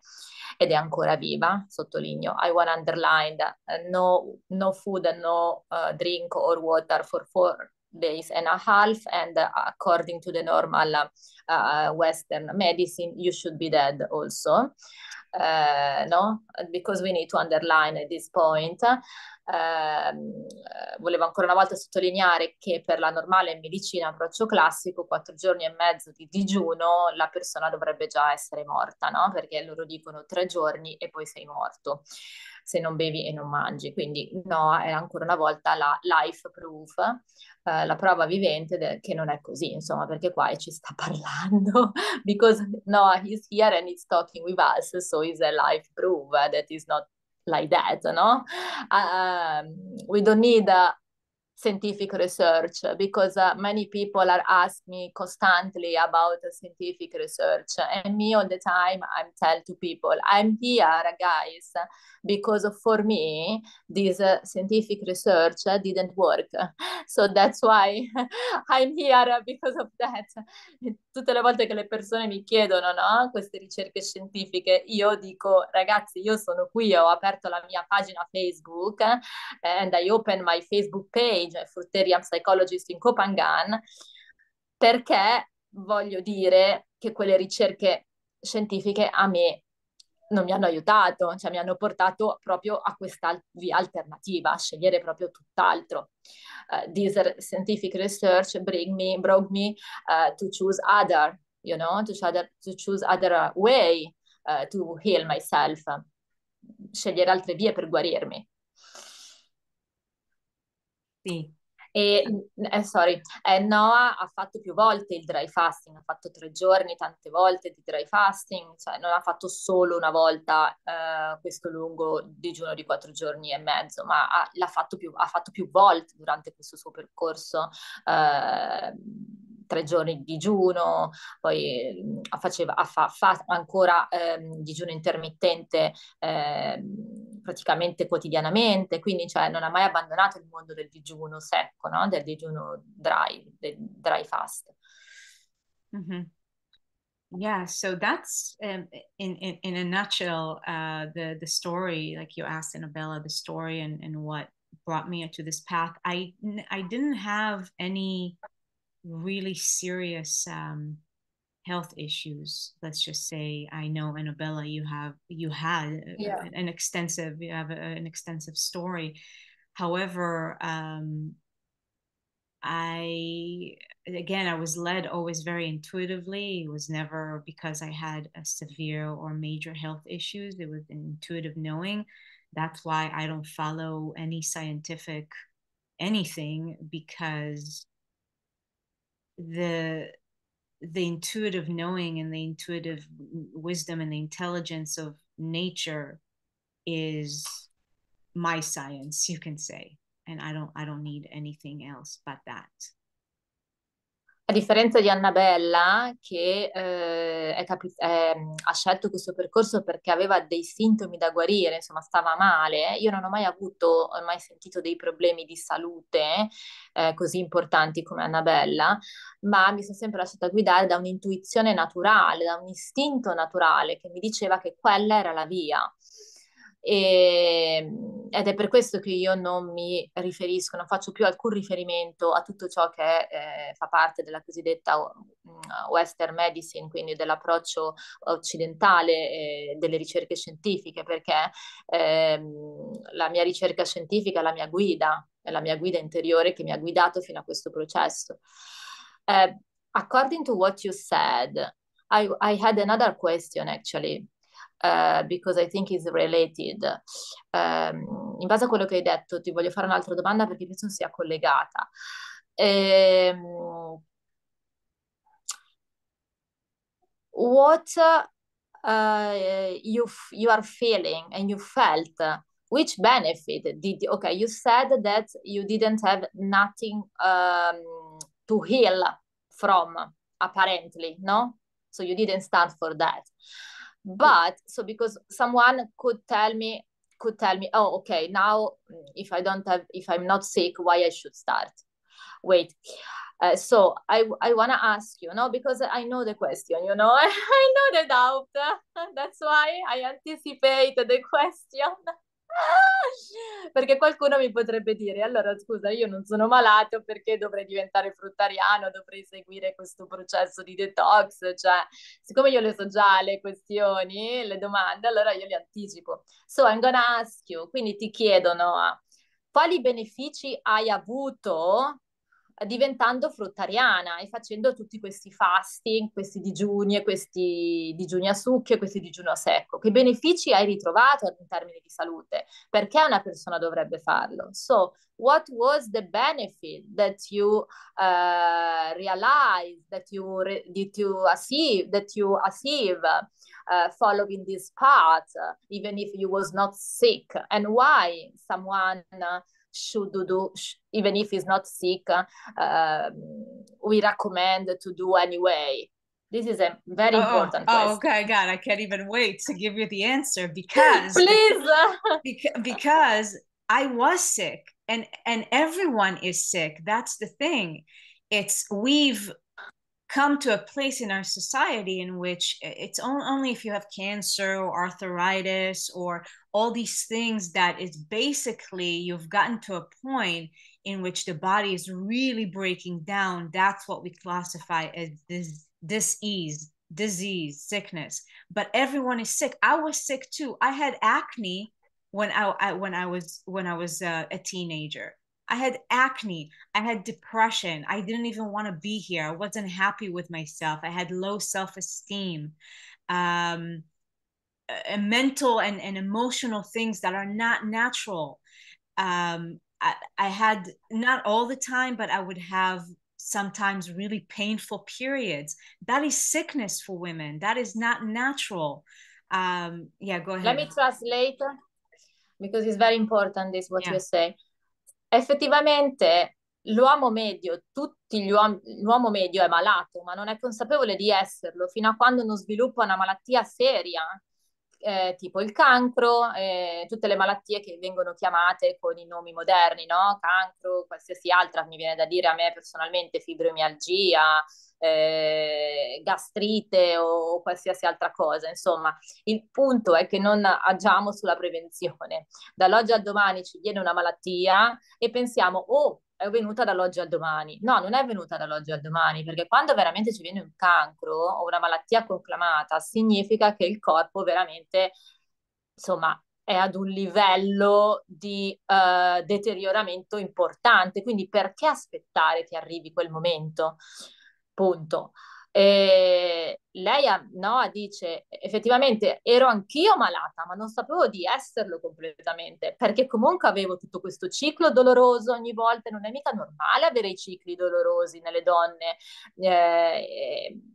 ed è ancora viva, sottolineo. I want to underline that, no food and no drink or water for 4 days and a half, and according to the normal Western medicine, you should be dead also. No? Because we need to underline at this point. Volevo ancora una volta sottolineare che per la normale medicina, approccio classico, 4 giorni e mezzo di digiuno, la persona dovrebbe già essere morta, no? Perché loro dicono 3 giorni e poi sei morto se non bevi e non mangi. Quindi no, è ancora una volta la life proof, la prova vivente che non è così, insomma, perché qua ci sta parlando, because Noah is here and he's talking with us, so it's a life proof that is not like that, no? We don't need scientific research because many people are asking me constantly about scientific research, and me all the time I'm tell to people I'm here guys because for me this scientific research didn't work, so that's why I'm here because of that. Tutte le volte che le persone mi chiedono, no, queste ricerche scientifiche, io dico ragazzi, io sono qui, ho aperto la mia pagina Facebook and I open my Facebook page, Fruitarian Psychologist in Copenhagen, perché voglio dire che quelle ricerche scientifiche a me non mi hanno aiutato, cioè mi hanno portato proprio a questa via alternativa, a scegliere proprio tutt'altro. This scientific research brought me to choose other, you know, to choose other way to heal myself, scegliere altre vie per guarirmi. Sì. Noah ha fatto più volte il dry fasting, ha fatto 3 giorni, tante volte di dry fasting, cioè non ha fatto solo una volta questo lungo digiuno di 4 giorni e mezzo, ma ha fatto più volte durante questo suo percorso. 3 giorni di digiuno, poi fa ancora digiuno intermittente praticamente quotidianamente, quindi cioè, non ha mai abbandonato il mondo del digiuno secco, no? Del digiuno del dry fast. Mm-hmm. Yeah, so that's in a nutshell the story, like you asked Annabella, the story and what brought me into this path. I didn't have any really serious health issues. Let's just say, I know Annabella, you had an extensive story. However, I was led always very intuitively. It was never because I had a severe or major health issues. It was an intuitive knowing. That's why I don't follow any scientific anything, because the intuitive knowing and the intuitive wisdom and the intelligence of nature is my science, you can say, and I don't need anything else but that. A differenza di Annabella, che ha scelto questo percorso perché aveva dei sintomi da guarire, insomma stava male, io non ho mai sentito dei problemi di salute così importanti come Annabella, ma mi sono sempre lasciata guidare da un'intuizione naturale, da un istinto naturale che mi diceva che quella era la via. Ed è per questo che io non mi riferisco, non faccio più alcun riferimento a tutto ciò che fa parte della cosiddetta Western medicine, quindi dell'approccio occidentale delle ricerche scientifiche, perché la mia ricerca scientifica è la mia guida interiore che mi ha guidato fino a questo processo. According to what you said, I had another question actually. Because I think is related. In base a quello che hai detto, ti voglio fare un'altra domanda perché penso sia collegata. What you are feeling and you felt, which benefit okay, you said that you didn't have nothing to heal from, apparently, no? So you didn't start for that. But so because someone could tell me, oh, okay, now if I'm not sick, why I should start? Wait. So I want to ask you, no, because I know the question, I know the doubt. That's why I anticipate the question. Perché qualcuno mi potrebbe dire, allora scusa, io non sono malato, perché dovrei diventare fruttariano, dovrei seguire questo processo di detox, cioè siccome io le so già le questioni, le domande, allora io le anticipo. So I'm gonna ask you, quindi ti chiedono quali benefici hai avuto diventando fruttariana e facendo tutti questi fasting, questi digiuni e questi digiuni a succhio e questi digiuno a secco. Che benefici hai ritrovato in termini di salute? Perché una persona dovrebbe farlo? So, what was the benefit that you realized, that you achieve following this path, even if you was not sick? And why someone should do, even if he's not sick, we recommend to do anyway? This is a very important question. Oh, okay, God, I can't even wait to give you the answer, because please, because I was sick, and everyone is sick. That's the thing. We've come to a place in our society in which it's only if you have cancer or arthritis or all these things that it's basically you've gotten to a point in which the body is really breaking down. That's what we classify as disease, sickness. But everyone is sick. I was sick too. I had acne when I was a teenager. I had acne. I had depression. I didn't even want to be here. I wasn't happy with myself. I had low self-esteem. mental and emotional things that are not natural. I had, not all the time, but I would have sometimes really painful periods. That is sickness for women. That is not natural. Yeah, go ahead. Let me translate because it's very important this what Yeah. you say. Effettivamente l'uomo medio, l'uomo medio è malato, ma non è consapevole di esserlo fino a quando non sviluppa una malattia seria, tipo il cancro, tutte le malattie che vengono chiamate con i nomi moderni, no? Cancro, qualsiasi altra, mi viene da dire a me personalmente, fibromialgia, gastrite o qualsiasi altra cosa. Insomma, il punto è che non agiamo sulla prevenzione. Dall'oggi al domani ci viene una malattia e pensiamo, oh, è venuta dall'oggi al domani. No, non è venuta dall'oggi al domani, perché quando veramente ci viene un cancro o una malattia conclamata, significa che il corpo veramente, insomma, è ad un livello di deterioramento importante. Quindi perché aspettare che arrivi quel momento? Punto. E lei no, dice effettivamente ero anch'io malata, ma non sapevo di esserlo completamente, perché comunque avevo tutto questo ciclo doloroso ogni volta. Non è mica normale avere i cicli dolorosi nelle donne,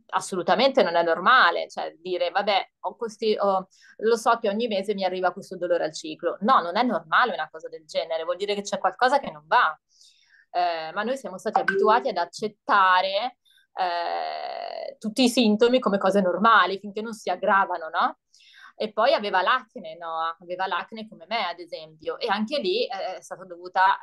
assolutamente non è normale, cioè dire vabbè, lo so che ogni mese mi arriva questo dolore al ciclo. No, non è normale una cosa del genere, vuol dire che c'è qualcosa che non va. Ma noi siamo stati abituati ad accettare tutti i sintomi come cose normali finché non si aggravano, no? E poi aveva l'acne, no? Aveva l'acne come me, ad esempio, e anche lì è stata dovuta,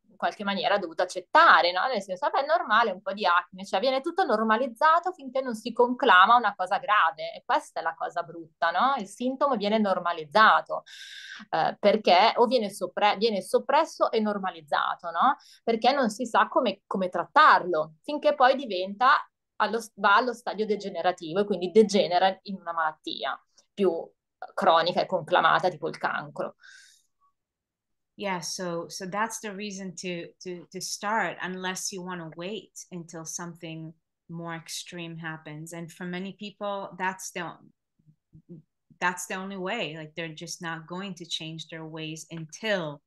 in qualche maniera, dovuta accettare, no? Nel senso, vabbè, è normale un po' di acne, cioè viene tutto normalizzato finché non si conclama una cosa grave, e questa è la cosa brutta, no? Il sintomo viene normalizzato, perché o viene soppresso e normalizzato, no? Perché non si sa come trattarlo, finché poi va allo stadio degenerativo e quindi degenera in una malattia più cronica e conclamata, tipo il cancro. Yeah, so that's the reason to start, unless you want to wait until something more extreme happens. And for many people, that's the only way. Like, they're just not going to change their ways until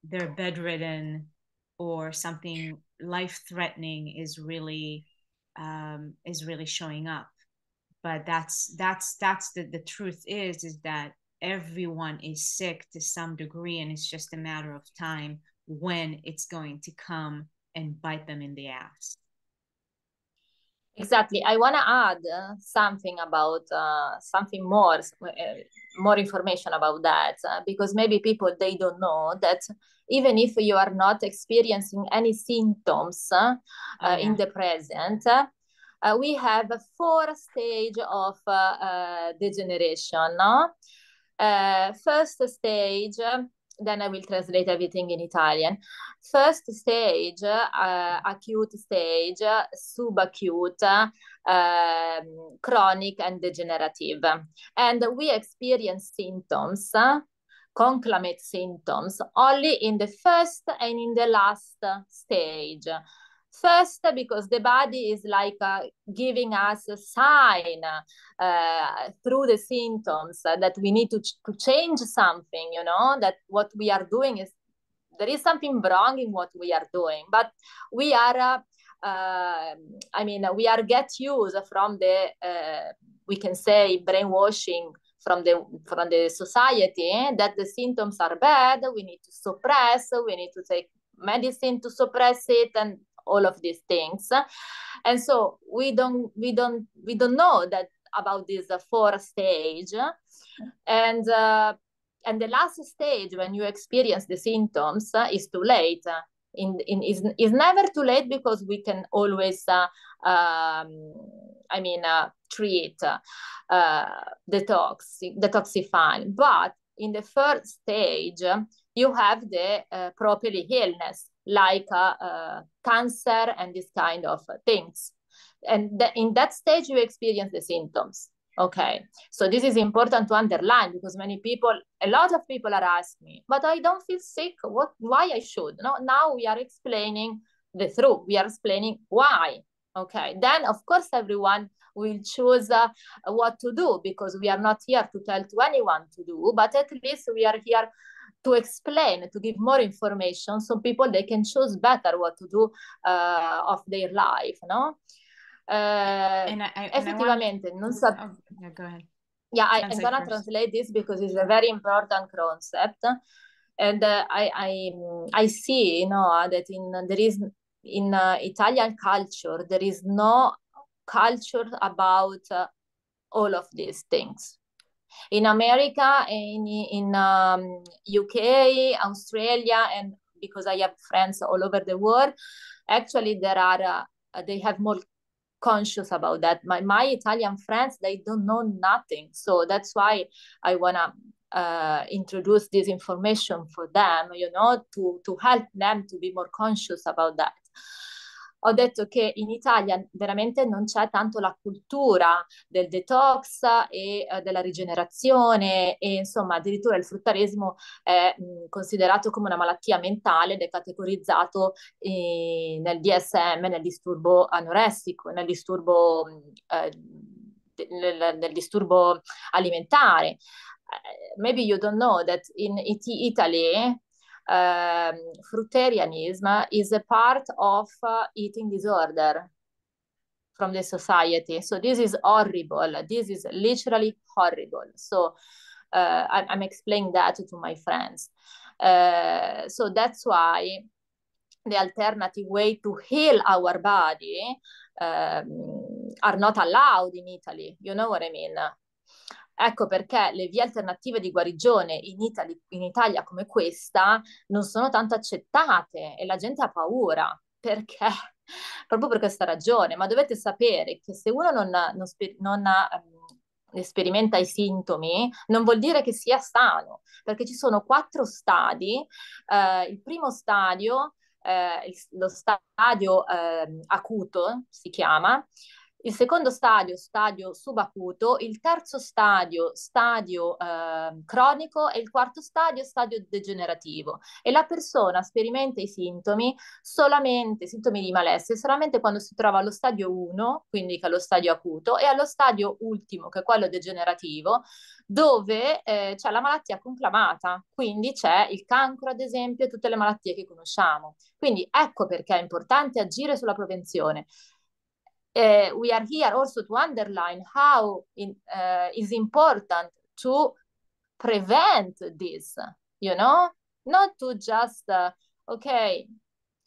they're bedridden or something life threatening is really showing up. But that's the truth is that everyone is sick to some degree, and it's just a matter of time when it's going to come and bite them in the ass. Exactly. I want to add something about something more information about that, because maybe people, they don't know that even if you are not experiencing any symptoms in the present, we have 4 stages of degeneration. No? First stage, then I will translate everything in Italian. First stage, acute stage, subacute, chronic and degenerative. And we experience symptoms, conclamate symptoms, only in the first and in the last stage. First, because the body is like giving us a sign through the symptoms that we need to change something, you know, that what we are doing is, there is something wrong in what we are doing, but we are, we are get used from the, we can say, brainwashing from the society, that the symptoms are bad, we need to suppress, we need to take medicine to suppress it, and all of these things. And so we don't know that about this 4 stage. And the last stage, when you experience the symptoms, is too late. Is never too late, because we can always treat, detoxifying. But in the first stage, you have the properly illness, like cancer and this kind of things. And in that stage, you experience the symptoms. Okay, so this is important to underline, because a lot of people are asking me, but I don't feel sick. Why I should? No, now we are explaining the truth. We are explaining why. Okay, then of course everyone will choose what to do, because we are not here to tell to anyone to do, but at least we are here to explain, to give more information, so people they can choose better what to do of their life, no? Effettivamente, non so. Oh, yeah, go ahead. Yeah, I'm gonna translate this because it's a very important concept, and I see, you know, that in Italian culture there is no culture about all of these things. In America, in UK, Australia, and because I have friends all over the world, actually there are they have more conscious about that. My Italian friends, they don't know nothing, so that's why I wanna introduce this information for them, you know, to help them to be more conscious about that. Ho detto che in Italia veramente non c'è tanto la cultura del detox e della rigenerazione, e insomma addirittura il fruttaresimo è considerato come una malattia mentale ed è categorizzato nel DSM, nel disturbo anoressico, nel disturbo alimentare. Maybe you don't know that in Italy fruitarianism is a part of eating disorder from the society. So this is horrible. This is literally horrible. So I'm explaining that to my friends. So that's why the alternative way to heal our body are not allowed in Italy. You know what I mean? Ecco perché le vie alternative di guarigione in Italia come questa non sono tanto accettate e la gente ha paura. Perché? Proprio per questa ragione. Ma dovete sapere che se uno non sperimenta i sintomi, non vuol dire che sia sano, perché ci sono 4 stadi. Il primo stadio, lo stadio acuto si chiama, il secondo stadio, stadio subacuto, il terzo stadio, stadio cronico, e il quarto stadio, stadio degenerativo. E la persona sperimenta i sintomi di malessere, solamente quando si trova allo stadio 1, quindi che è lo stadio acuto, e allo stadio ultimo, che è quello degenerativo, dove c'è la malattia conclamata, quindi c'è il cancro, ad esempio, e tutte le malattie che conosciamo. Quindi ecco perché è importante agire sulla prevenzione. We are here also to underline how is important to prevent this, you know, not to just, okay,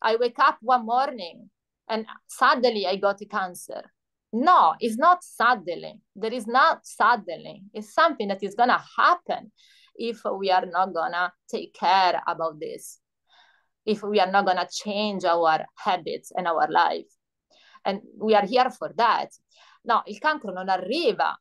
I wake up one morning and suddenly I got cancer. No, it's not suddenly. There is not suddenly. It's something that is gonna happen if we are not gonna take care about this, if we are not gonna change our habits and our life. And we are here for that. No, il cancro non arriva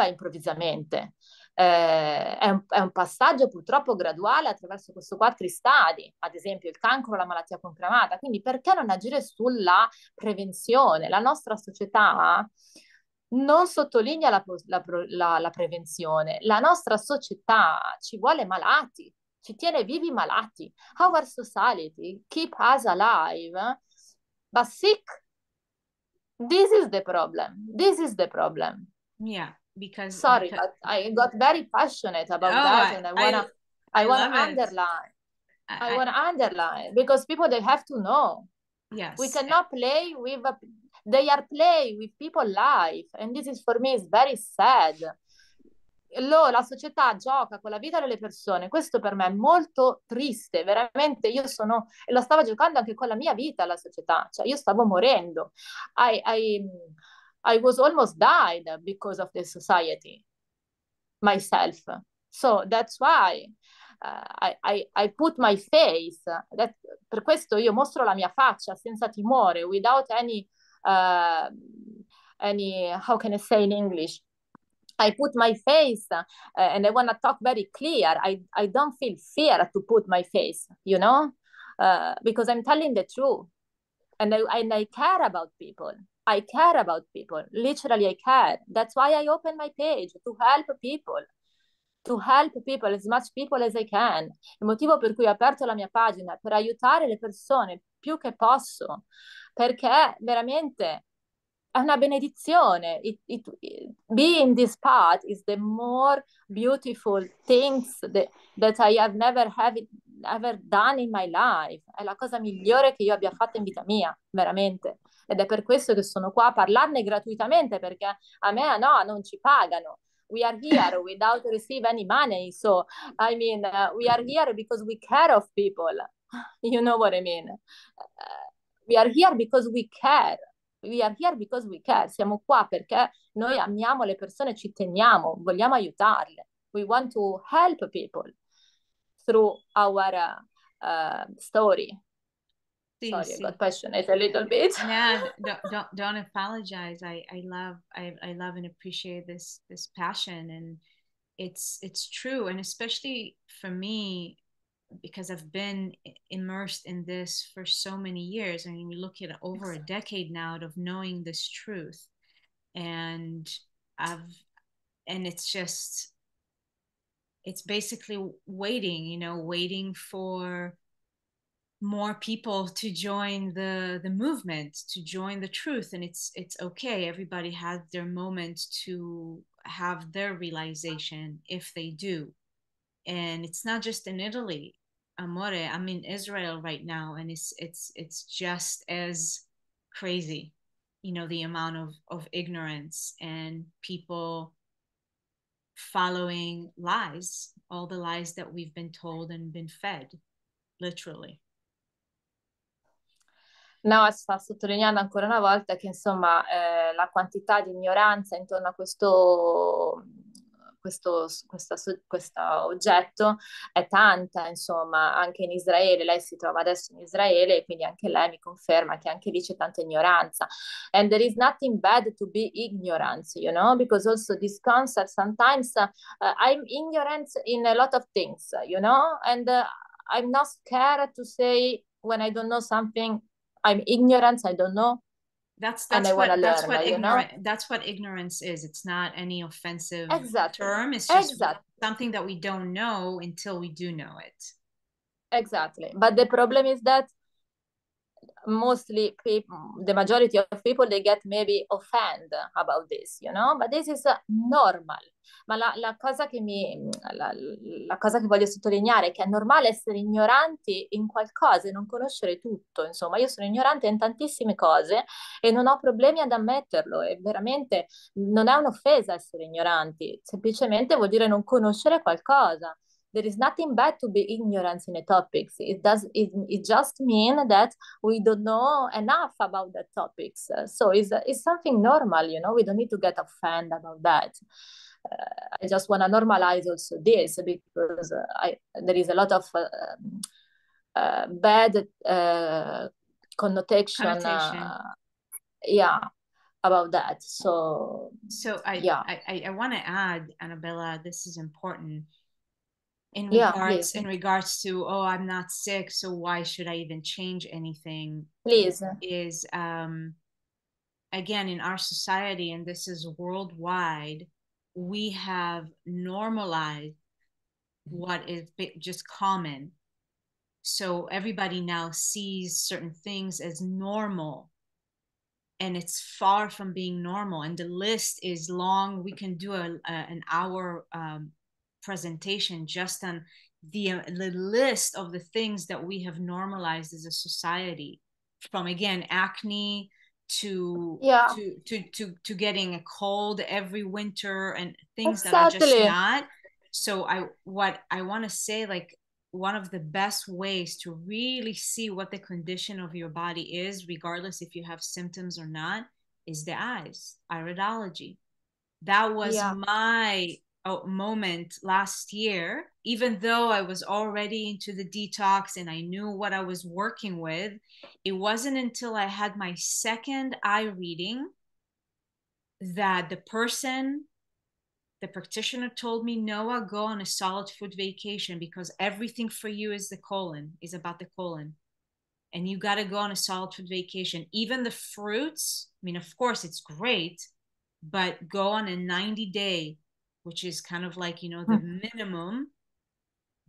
improvvisamente. È un passaggio purtroppo graduale attraverso questi 4 stadi, ad esempio il cancro, la malattia conclamata. Quindi perché non agire sulla prevenzione? La nostra società non sottolinea la prevenzione. La nostra società ci vuole malati, ci tiene vivi malati. Our society keep us alive, but sick. This is the problem. This is the problem. Yeah, because but I got very passionate about that, and I wanna underline. I wanna underline because people, they have to know. Yes. We cannot play with. They are playing with people's life, and this is for me is very sad. La società gioca con la vita delle persone, questo per me è molto triste, veramente. E lo stava giocando anche con la mia vita la società, cioè io stavo morendo. I was almost died because of the society myself, so that's why I put my face, per questo io mostro la mia faccia senza timore, without any how can I say in English, I put my face and I want to talk very clear. I don't feel fear to put my face, you know, because I'm telling the truth. And I care about people. I care about people. Literally, I care. That's why I open my page, to help people. To help people, as much people as I can. Il motivo per cui ho aperto la mia pagina è per aiutare le persone più che posso. Perché veramente è una benedizione. Being in this path is the more beautiful things that I have never ever done in my life. È la cosa migliore che io abbia fatto in vita mia, veramente. Ed è per questo che sono qua a parlarne gratuitamente, perché a me no, non ci pagano. We are here without receive any money. So, I mean, we are here because we care of people. You know what I mean? We are here because we care. We are here because we care. Siamo qua perché noi amiamo le persone, ci teniamo, vogliamo aiutarle. We want to help people through our story. Sorry, I got passionate a little bit. No, don't apologize. I love and appreciate this passion, and it's true, and especially for me, because I've been immersed in this for so many years. I mean, we look at over a decade now of knowing this truth, and it's basically waiting for more people to join the movement, to join the truth. And it's okay. Everybody has their moment to have their realization if they do. And it's not just in Italy, amore. I'm in Israel right now, and it's just as crazy, the amount of ignorance and people following lies, all the lies that we've been told and been fed, literally. No, sta sottolineando ancora una volta che insomma la quantità di ignoranza intorno a questo oggetto è tanta, insomma, anche in Israele. Lei si trova adesso in Israele e quindi anche lei mi conferma che anche lì c'è tanta ignoranza. And there is nothing bad to be ignorant, because also this concept sometimes I'm ignorant in a lot of things, and I'm not scared to say when I don't know something. I'm ignorant, I don't know. That's what ignorance is. It's not any offensive term. It's just something that we don't know until we do know it. Exactly. But the problem is that mostly the majority of people, they get maybe offended about this, but this is normal. Ma la cosa che voglio sottolineare è che è normale essere ignoranti in qualcosa e non conoscere tutto. Insomma, io sono ignorante in tantissime cose e non ho problemi ad ammetterlo, e veramente non è un'offesa essere ignoranti, semplicemente vuol dire non conoscere qualcosa. There is nothing bad to be ignorant in a topic. It just means that we don't know enough about the topics. So it's something normal, we don't need to get offended about that. I just want to normalize also this, because there is a lot of bad connotation. About that. So I want to add, Annabella, this is important. In regards to, I'm not sick, so why should I even change anything? Please. Is again, in our society, and this is worldwide, we have normalized what is just common. So everybody now sees certain things as normal, and it's far from being normal. And the list is long. We can do an hour presentation just on the list of the things that we have normalized as a society, from again acne to getting a cold every winter and things that are just not. So what I want to say, like, one of the best ways to really see what the condition of your body is, regardless if you have symptoms or not, is the eyes, iridology. That was my moment last year. Even though I was already into the detox and I knew what I was working with, it wasn't until I had my second eye reading that the practitioner told me, Noah, go on a solid food vacation, because everything for you is about the colon. And you got to go on a solid food vacation. Even the fruits, I mean, of course, it's great, but go on a 90-day, which is kind of like, the minimum.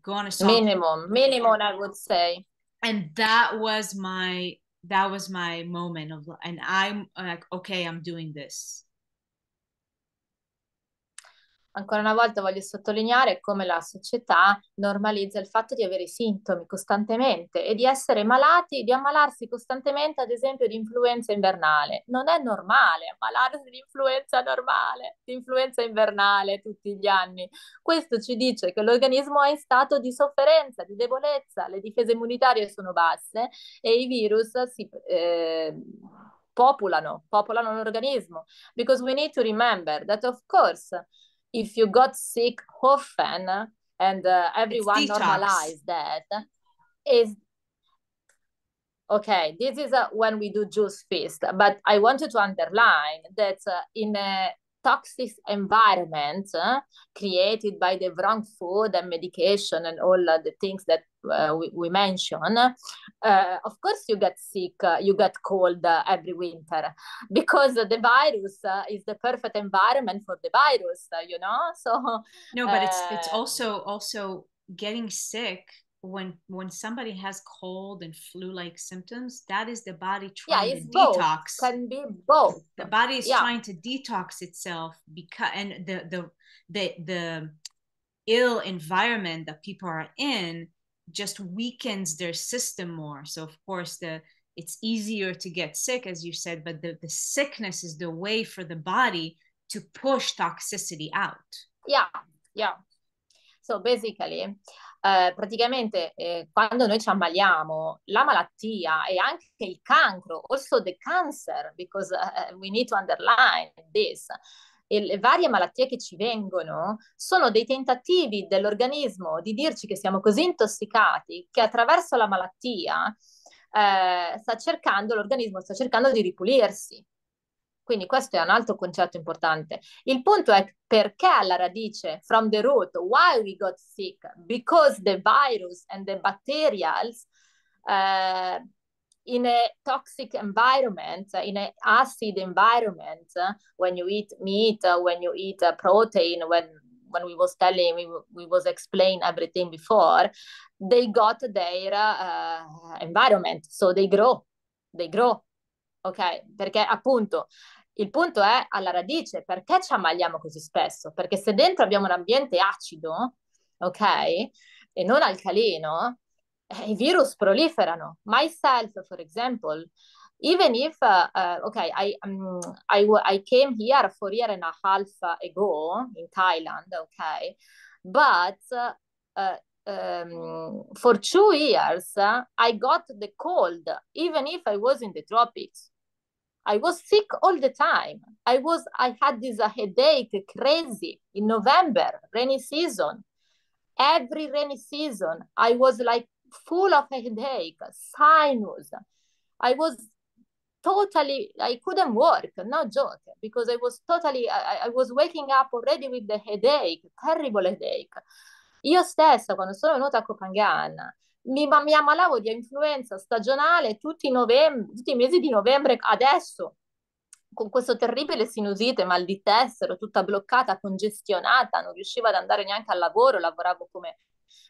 Go on a solid minimum, I would say. And that was my that was my moment of, and I'm like, okay, I'm doing this. Ancora una volta voglio sottolineare come la società normalizza il fatto di avere i sintomi costantemente e di essere malati, di ammalarsi costantemente, ad esempio, di influenza invernale. Non è normale ammalarsi di influenza normale, di influenza invernale tutti gli anni. Questo ci dice che l'organismo è in stato di sofferenza, di debolezza, le difese immunitarie sono basse e i virus popolano l'organismo. Because we need to remember that, of course, if you got sick often and everyone normalized that, is okay. This is when we do juice feast, but I wanted to underline that in a toxic environment created by the wrong food and medication and all the things that we mentioned, of course you get sick, you get cold every winter, because the virus is the perfect environment for the virus, you know. So no, but it's also getting sick when somebody has cold and flu-like symptoms. That is the body trying to detox. Can be both. The body is trying to detox itself, because and the ill environment that people are in just weakens their system more. So of course it's easier to get sick, as you said, but the sickness is the way for the body to push toxicity out. Yeah. So basically, praticamente quando noi ci ammaliamo, la malattia e anche il cancro, also the cancer, because we need to underline this, e le varie malattie che ci vengono sono dei tentativi dell'organismo di dirci che siamo così intossicati che attraverso la malattia l'organismo sta cercando di ripulirsi. Quindi questo è un altro concetto importante. Il punto è perché alla radice, from the root, why we got sick? Because the virus and the bacterials in a toxic environment, in an acid environment, when you eat meat, when you eat protein, when we was telling, we was explain everything before, they got their environment, so they grow. Ok, perché appunto il punto è alla radice, perché ci ammaliamo così spesso? Perché se dentro abbiamo un ambiente acido, ok, e non alcalino, i virus proliferano. Myself, for example, even if, okay, I came here 4 years and a half ago in Thailand, okay, but for 2 years, I got the cold, even if I was in the tropics. I was sick all the time. I had this headache crazy in November, rainy season. Every rainy season, I was like full of headache, sinus. I couldn't work, no joke, because I was waking up already with the headache, terrible headache. Io stessa, quando sono venuta a Copenaghen, mi ammalavo di influenza stagionale tutti i mesi di novembre, adesso, con questo terribile sinusite, mal di testa, ero tutta bloccata, congestionata, non riuscivo ad andare neanche al lavoro, lavoravo come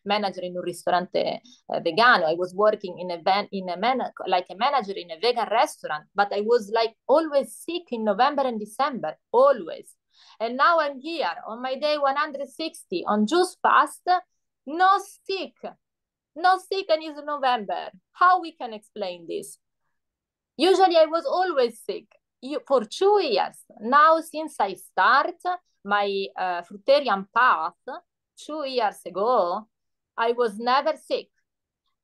manager in un ristorante vegano. I was working like a manager in a vegan restaurant, but I was like always sick in November and December, always. And now I'm here on my day 160 on juice fast, no sick, and it's November. How we can explain this? Usually I was always sick for 2 years. Now, since I start my fruitarian path 2 years ago, I was never sick.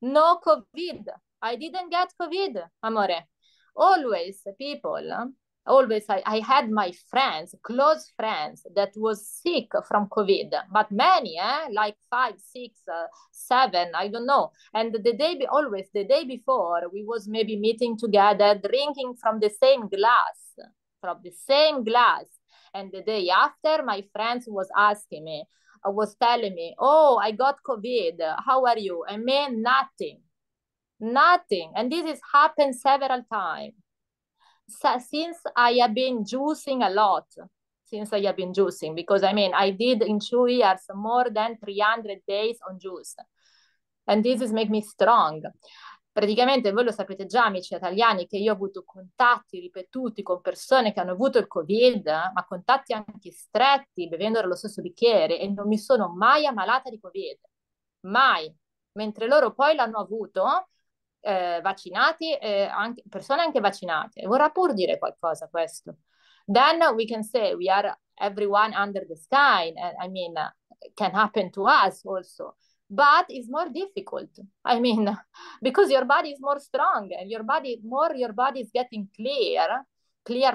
No COVID. I didn't get COVID, amore. Always people, I had my friends, close friends, that was sick from COVID, but many, like 5, 6, 7, I don't know. And the day before, we was maybe meeting together, drinking from the same glass. And the day after, my friends was asking me, was telling me, oh, I got COVID. How are you? I mean, nothing. And this has happened several times. Since I have been juicing a lot, because I did in 2 years more than 300 days on juice. And this is make me strong. Praticamente voi lo sapete già, amici italiani, che io ho avuto contatti ripetuti con persone che hanno avuto il Covid, ma contatti anche stretti, bevendo dallo stesso bicchiere, e non mi sono mai ammalata di Covid, mai, mentre loro poi l'hanno avuto, vaccinati, anche, persone anche vaccinate. E vorrà pur dire qualcosa questo. Then we can say we are everyone under the sky. I mean, can happen to us also, but it's more difficult. I mean, because your body is more strong and your body is getting clear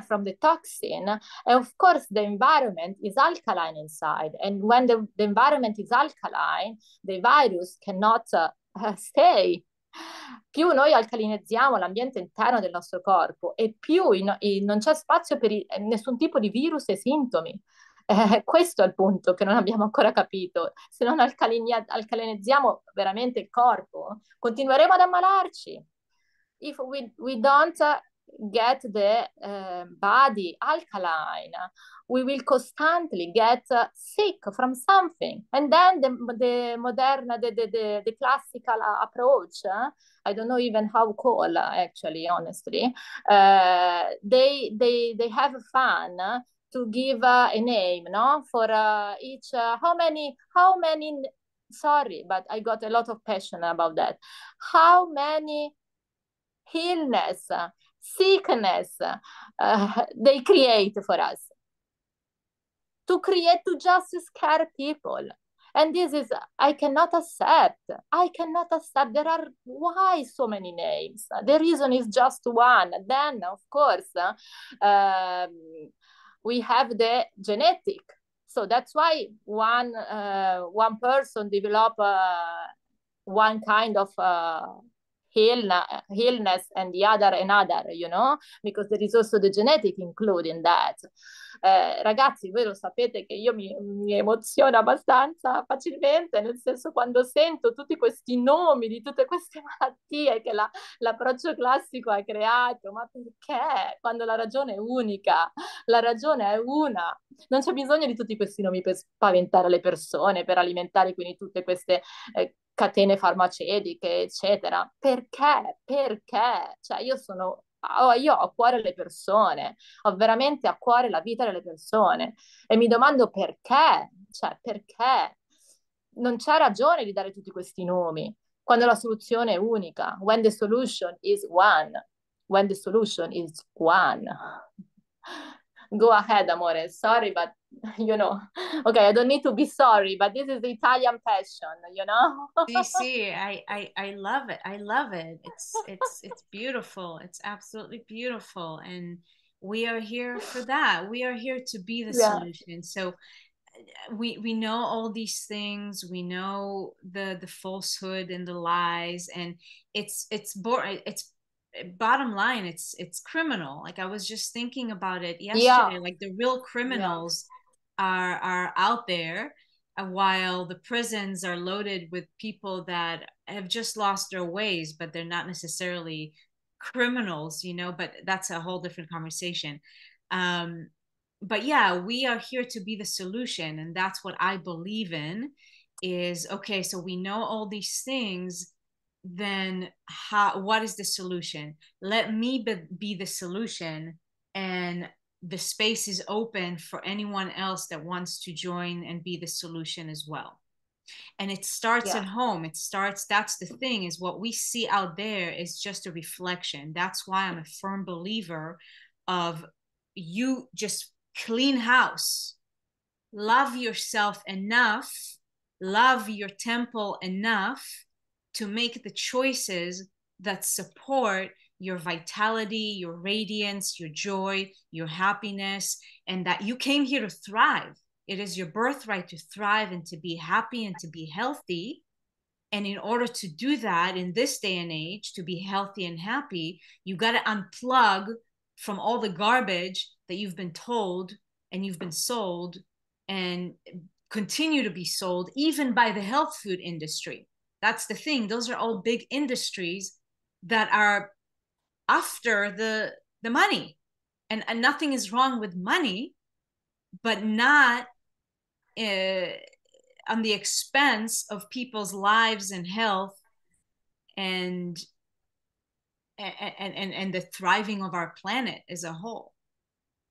from the toxin. And of course, the environment is alkaline inside. And when the environment is alkaline, the virus cannot stay. Più noi alcalinizziamo l'ambiente interno del nostro corpo e più non c'è spazio per nessun tipo di virus e sintomi. Questo è il punto che non abbiamo ancora capito. Se non alcalinizziamo veramente il corpo, continueremo ad ammalarci. If we don't get the body alkaline, we will constantly get sick from something. And then the modern, the classical approach, I don't know even how call actually, honestly, they have fun to give a name, no, for each how many sorry, but I got a lot of passion about that. How many illness, sickness they create for us to just scare people. And this is, I cannot accept. There are, why so many names? The reason is just one. Then, of course, we have the genetic. So that's why one person develop one kind of illness and the other another, you know, because there is also the genetic included in that. Ragazzi, voi lo sapete che io mi emoziono abbastanza facilmente, nel senso quando sento tutti questi nomi di tutte queste malattie che l'approccio classico ha creato, ma perché? Quando la ragione è unica, la ragione è una. Non c'è bisogno di tutti questi nomi per spaventare le persone, per alimentare quindi tutte queste catene farmaceutiche, eccetera. Perché? Perché? Cioè io io ho a cuore le persone, ho veramente a cuore la vita delle persone e mi domando perché, cioè perché non c'è ragione di dare tutti questi nomi quando la soluzione è unica, when the solution is one, when the solution is one. Go ahead, amore. Sorry, but you know, okay, I don't need to be sorry, but this is the Italian passion, you know. See, I love it. I love it. It's beautiful. It's absolutely beautiful, and we are here for that. We are here to be the Yeah. solution. So we know all these things. We know the falsehood and the lies, and it's boring. It's bottom line, it's criminal. Like I was just thinking about it yesterday. Yeah. Like the real criminals are out there, while the prisons are loaded with people that have just lost their ways, but they're not necessarily criminals, you know. But that's a whole different conversation. But yeah, we are here to be the solution, and that's what I believe in. Is okay, so we know all these things, then what is the solution? Let me be the solution, and the space is open for anyone else that wants to join and be the solution as well. And it starts at home. That's the thing, is what we see out there is just a reflection. That's why I'm a firm believer of, you just clean house, love yourself enough, love your temple enough to make the choices that support your vitality, your radiance, your joy, your happiness, and that you came here to thrive. It is your birthright to thrive and to be happy and to be healthy. And in order to do that in this day and age, to be healthy and happy, you got to unplug from all the garbage that you've been told and you've been sold and continue to be sold, even by the health food industry. That's the thing. Those are all big industries that are after the money. And nothing is wrong with money, but not on the expense of people's lives and health and and the thriving of our planet as a whole.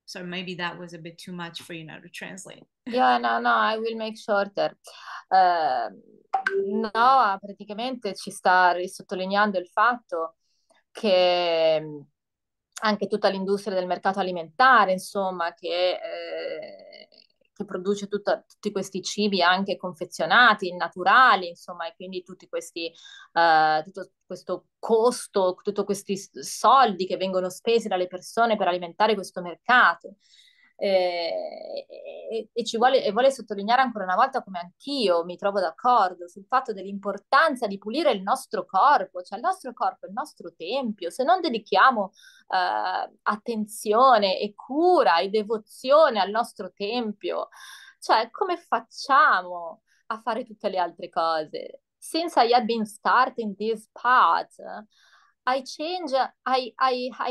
So maybe that was a bit too much for you now to translate. Yeah, no, I will make shorter. No, praticamente ci sta sottolineando il fatto che anche tutta l'industria del mercato alimentare, insomma, che produce tutti questi cibi anche confezionati, naturali, insomma, e quindi tutti questi, tutto questo costo, tutti questi soldi che vengono spesi dalle persone per alimentare questo mercato. E vuole sottolineare ancora una volta come anch'io mi trovo d'accordo sul fatto dell'importanza di pulire il nostro corpo, cioè il nostro corpo è il nostro tempio. Se non dedichiamo attenzione e cura e devozione al nostro tempio, cioè come facciamo a fare tutte le altre cose? Since I had been starting this path, I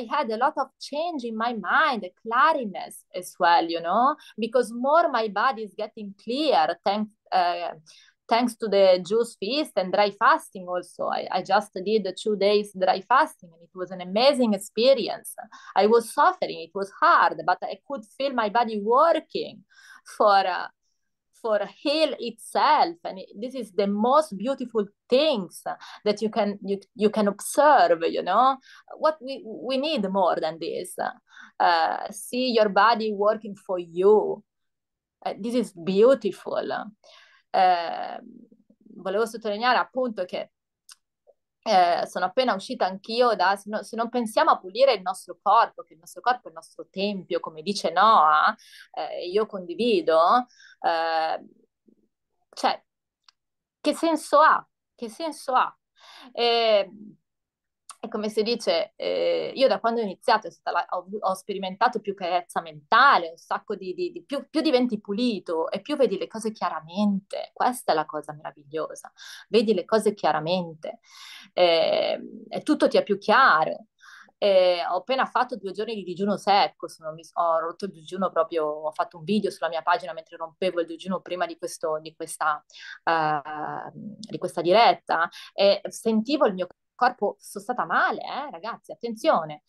had a lot of change in my mind, clariness as well, you know, because more my body is getting clear thanks to the juice feast and dry fasting also. I just did 2 days dry fasting and it was an amazing experience. I was suffering, it was hard, but I could feel my body working for heal itself, and this is the most beautiful things that you can observe, you know. What we need more than this, see your body working for you. This is beautiful. Volevo sottolineare appunto che sono appena uscita anch'io se non pensiamo a pulire il nostro corpo, che il nostro corpo è il nostro tempio, come dice Noah, io condivido, cioè, che senso ha? Che senso ha? E come si dice, io da quando ho iniziato ho sperimentato più chiarezza mentale, un sacco più diventi pulito e più vedi le cose chiaramente. Questa è la cosa meravigliosa, vedi le cose chiaramente e tutto ti è più chiaro. Ho appena fatto 2 giorni di digiuno secco, ho rotto il digiuno proprio, ho fatto un video sulla mia pagina mentre rompevo il digiuno prima di questa diretta e sentivo il mio corpo, sono stata male, ragazzi, attenzione.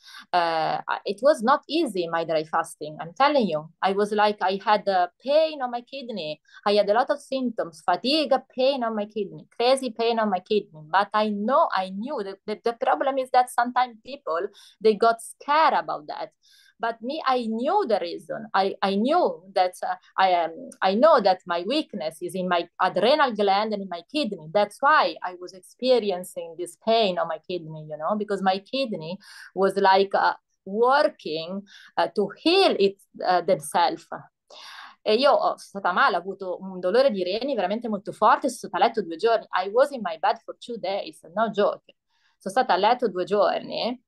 It was not easy, my dry fasting, I'm telling you. I was like, I had pain on my kidney. I had a lot of symptoms, fatigue, pain on my kidney, crazy pain on my kidney. But I knew that the problem is that sometimes people, they got scared about that. But me, I knew the reason. I knew that I know that my weakness is in my adrenal gland and in my kidney. That's why I was experiencing this pain on my kidney, you know, because my kidney was like working to heal themselves. E io sono stata male, ho avuto un dolore di reni veramente molto forte, sono stata a letto 2 giorni. I was in my bed for 2 days, no joke. Sono stata a letto 2 giorni.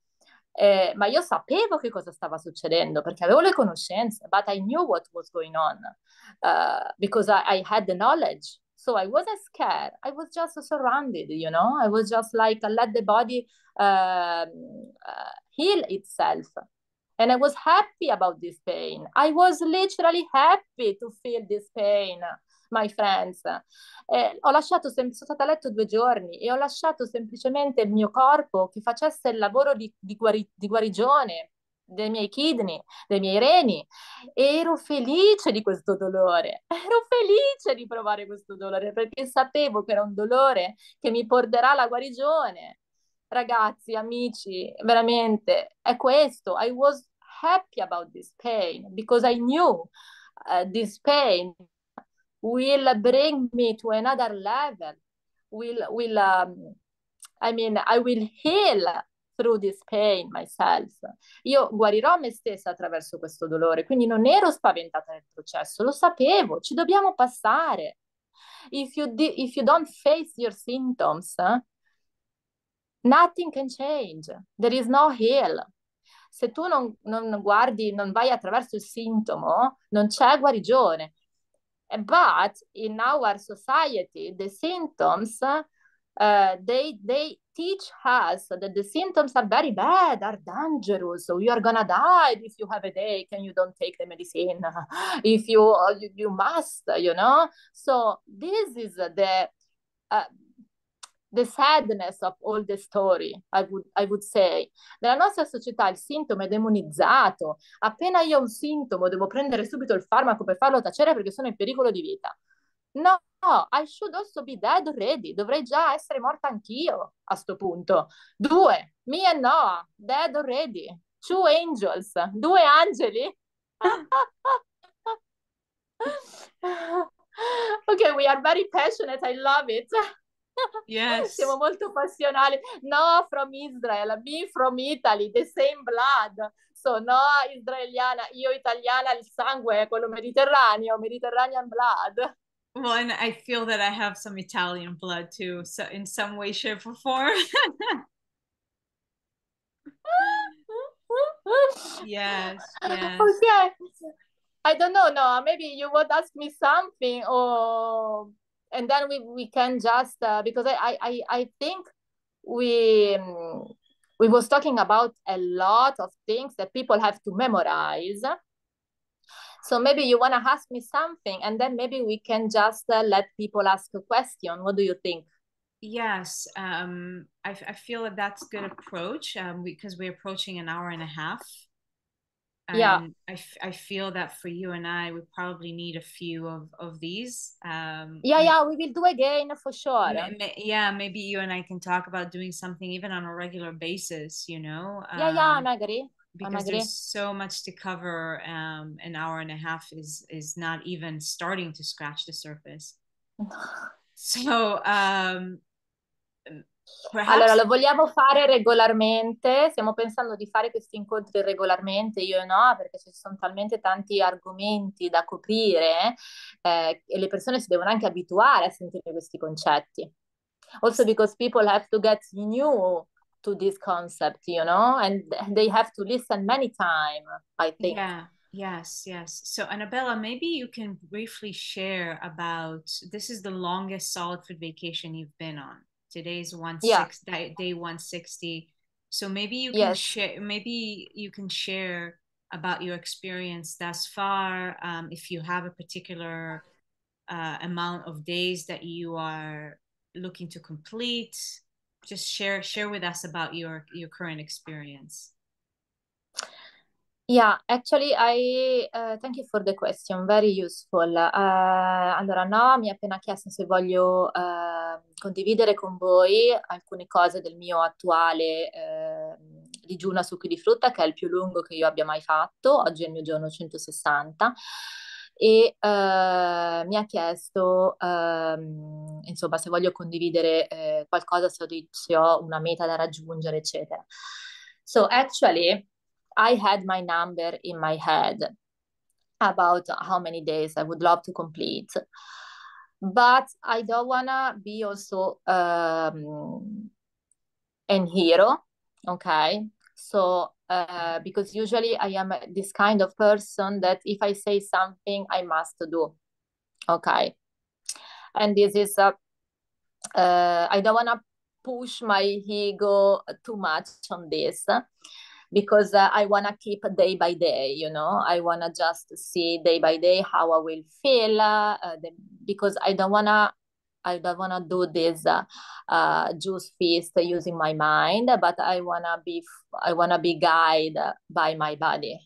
Ma io sapevo che cosa stava succedendo perché avevo le conoscenze, but I knew what was going on because I had the knowledge. So I wasn't scared. I was just surrounded, you know. I was just like, let the body heal itself. And I was happy about this pain. I was literally happy to feel this pain, my friends. Sono stata a letto 2 giorni e ho lasciato semplicemente il mio corpo che facesse il lavoro di guarigione dei miei kidney, dei miei reni, e ero felice di questo dolore, ero felice di provare questo dolore perché sapevo che era un dolore che mi porterà alla guarigione. Ragazzi, amici, veramente è questo. I was happy about this pain because I knew this pain will bring me to another level. I will heal through this pain myself. Io guarirò me stessa attraverso questo dolore, quindi non ero spaventata nel processo, lo sapevo, ci dobbiamo passare. If you don't face your symptoms, nothing can change. There is no heal. Se tu non guardi, non vai attraverso il sintomo, non c'è guarigione. But in our society, the symptoms, they teach us that the symptoms are very bad, are dangerous. So you are gonna die if you have a headache and you don't take the medicine. If you must, you know. So this is the sadness of all the story, I would say. Nella nostra società il sintomo è demonizzato. Appena io ho un sintomo devo prendere subito il farmaco per farlo tacere perché sono in pericolo di vita. No, I should also be dead already. Dovrei già essere morta anch'io a sto punto. Due, me and Noah, dead already. Two angels, due angeli. Ok, we are very passionate, I love it. Yes. Siamo molto passionali. No, from Israel, me from Italy, the same blood. So, no, israeliana, io italiana, il sangue è quello mediterraneo, Mediterranean blood. Well, and I feel that I have some Italian blood too, so in some way, shape, or form. Yes, yes. Okay. I don't know, no, maybe you would ask me something, or and then we can just because I think we was talking about a lot of things that people have to memorize. So maybe you want to ask me something, and then maybe we can just let people ask a question. What do you think? Yes, I feel that that's a good approach because we're approaching an hour and a half. Yeah. And I feel that for you and I, we probably need a few of these. Yeah, we will do again for sure. Yeah, maybe you and I can talk about doing something even on a regular basis, you know? Yeah, I agree. Because there's so much to cover. An hour and a half is not even starting to scratch the surface. So, allora, lo vogliamo fare regolarmente, stiamo pensando di fare questi incontri regolarmente, io e no, perché ci sono talmente tanti argomenti da coprire e le persone si devono anche abituare a sentire questi concetti. Also because people have to get new to this concept, you know, and they have to listen many times, I think. Yeah, yes. So, Annabella, maybe you can briefly share about this is the longest solid food vacation you've been on. Today's day 160. So maybe you can share about your experience thus far. If you have a particular amount of days that you are looking to complete, just share with us about your current experience. Yeah, actually, I thank you for the question, very useful. Allora, no, mi ha appena chiesto se voglio condividere con voi alcune cose del mio attuale digiuno a succhi di frutta, che è il più lungo che io abbia mai fatto. Oggi è il mio giorno 160. E mi ha chiesto, insomma, se voglio condividere qualcosa, se ho una meta da raggiungere, eccetera. So, actually, I had my number in my head about how many days I would love to complete. But I don't want to be also an hero, okay? So, because usually I am this kind of person that if I say something, I must do, okay? And this is, I don't want to push my ego too much on this because I want to keep day by day, you know, I want to just see day by day how I will feel because I don't want to do this juice feast using my mind, but I want to be guided by my body.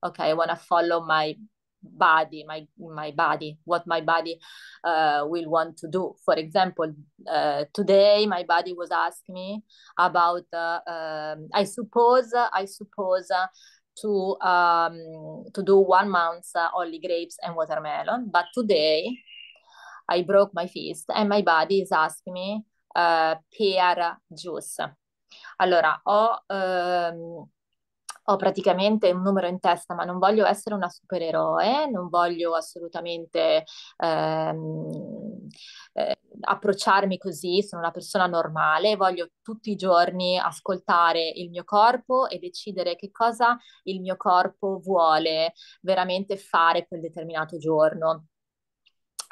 Okay, I want to follow my body, my body, what my body will want to do. For example, today my body was asking me about I suppose to do 1 month only grapes and watermelon, but today I broke my fist and my body is asking me pear juice. Allora, ho praticamente un numero in testa, ma non voglio essere una supereroe, non voglio assolutamente approcciarmi così, sono una persona normale, voglio tutti i giorni ascoltare il mio corpo e decidere che cosa il mio corpo vuole veramente fare quel determinato giorno.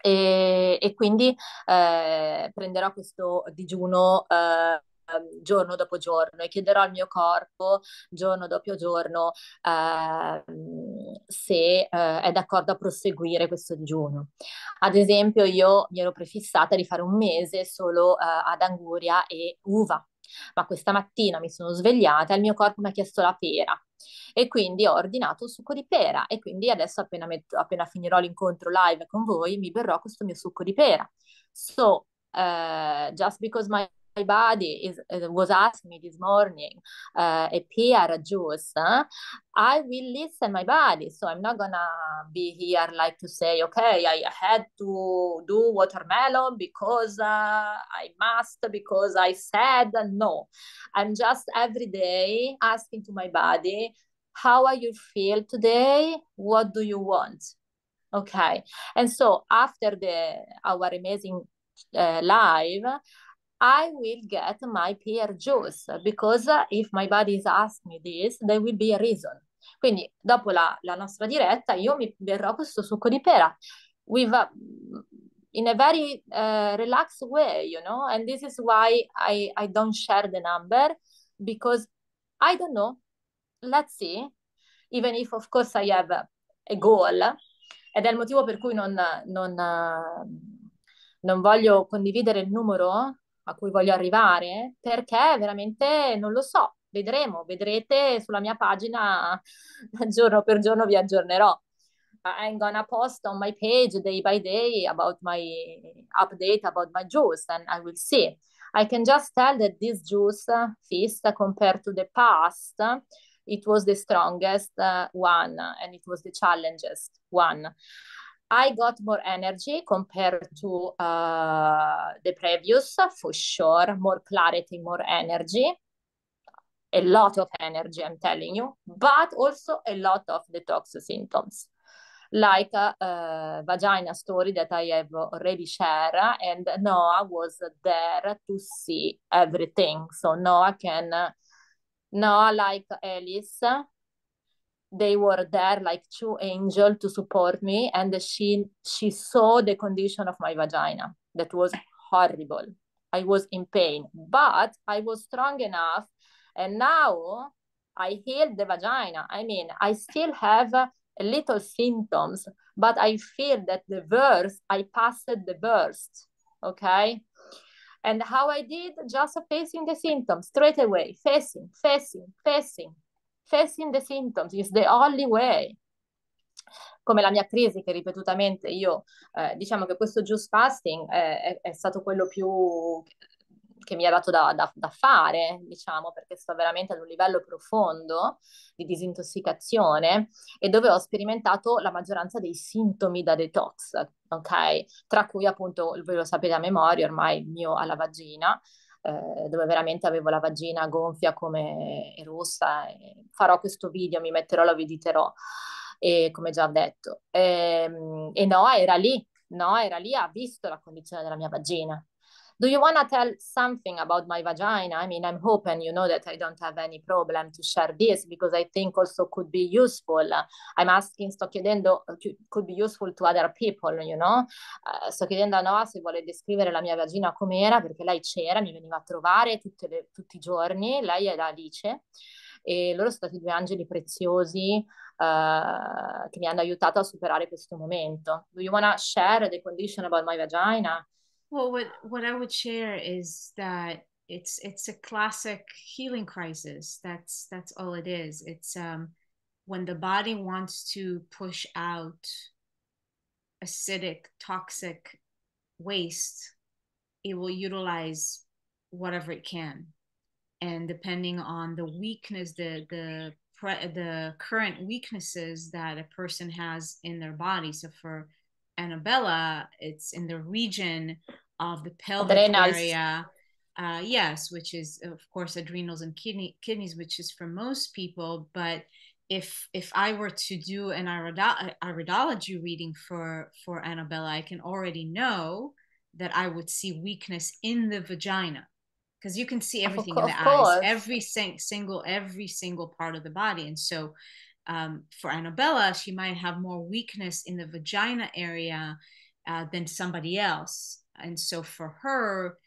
E quindi prenderò questo digiuno giorno dopo giorno e chiederò al mio corpo giorno dopo giorno se è d'accordo a proseguire questo digiuno. Ad esempio, io mi ero prefissata di fare un mese solo ad anguria e uva, ma questa mattina mi sono svegliata e il mio corpo mi ha chiesto la pera e quindi ho ordinato un succo di pera e quindi adesso appena finirò l'incontro live con voi mi berrò questo mio succo di pera. So, just because my body was asking me this morning a pear juice, I will listen my body. So I'm not gonna be here like to say, okay, I had to do watermelon because I must, because I said no. I'm just every day asking to my body, how are you feel today? What do you want? Okay. And so after our amazing live, I will get my pear juice because if my body is asking me this, there will be a reason. Quindi dopo la nostra diretta io mi berrò questo succo di pera with in a very relaxed way, you know, and this is why I don't share the number because I don't know. Let's see, even if of course I have a goal, ed è il motivo per cui non voglio condividere il numero a cui voglio arrivare, perché veramente non lo so, vedrete sulla mia pagina giorno per giorno vi aggiornerò. I'm gonna post on my page day by day about my update about my juice and I will see. I can just tell that this juice feast compared to the past, it was the strongest one and it was the challengest one. I got more energy compared to the previous, for sure, more clarity, more energy, a lot of energy, I'm telling you, but also a lot of detox symptoms. Like a vagina story that I have already shared, and Noah was there to see everything. So Noah, like Alice, they were there like two angels to support me, and she saw the condition of my vagina. That was horrible. I was in pain, but I was strong enough, and now I healed the vagina. I mean, I still have little symptoms, but I feel that I passed the worst, okay? And how I did, just facing the symptoms straight away, facing the symptoms is the only way. Come la mia crisi che ripetutamente io, diciamo che questo juice fasting è stato quello più che mi ha dato da fare, diciamo, perché sto veramente ad un livello profondo di disintossicazione e dove ho sperimentato la maggioranza dei sintomi da detox, ok? Tra cui appunto, voi lo sapete a memoria, ormai il mio alla vagina, dove veramente avevo la vagina gonfia come rossa. Farò questo video, mi metterò, lo editerò, come già detto. E Noah era lì, ha visto la condizione della mia vagina. Do you want to tell something about my vagina? I mean, I'm hoping you know that I don't have any problem to share this because I think also could be useful. I'm asking, sto chiedendo, could be useful to other people, you know? Sto chiedendo a Noah se vuole descrivere la mia vagina com'era perché lei c'era, mi veniva a trovare tutti i giorni, lei è da Alice e loro sono stati due angeli preziosi che mi hanno aiutato a superare questo momento. Do you want to share the condition about my vagina? Well, what I would share is that it's a classic healing crisis. That's all it is. It's when the body wants to push out acidic, toxic waste, it will utilize whatever it can. And depending on the weakness, the current weaknesses that a person has in their body. So for Annabella, it's in the region of the pelvic Adrenals. area. Yes, which is of course adrenals and kidneys, which is for most people. But if I were to do an iridology reading for Annabella, I can already know that I would see weakness in the vagina because you can see everything in the eyes, every single part of the body. And so for Annabella, she might have more weakness in the vagina area than somebody else. And so for her,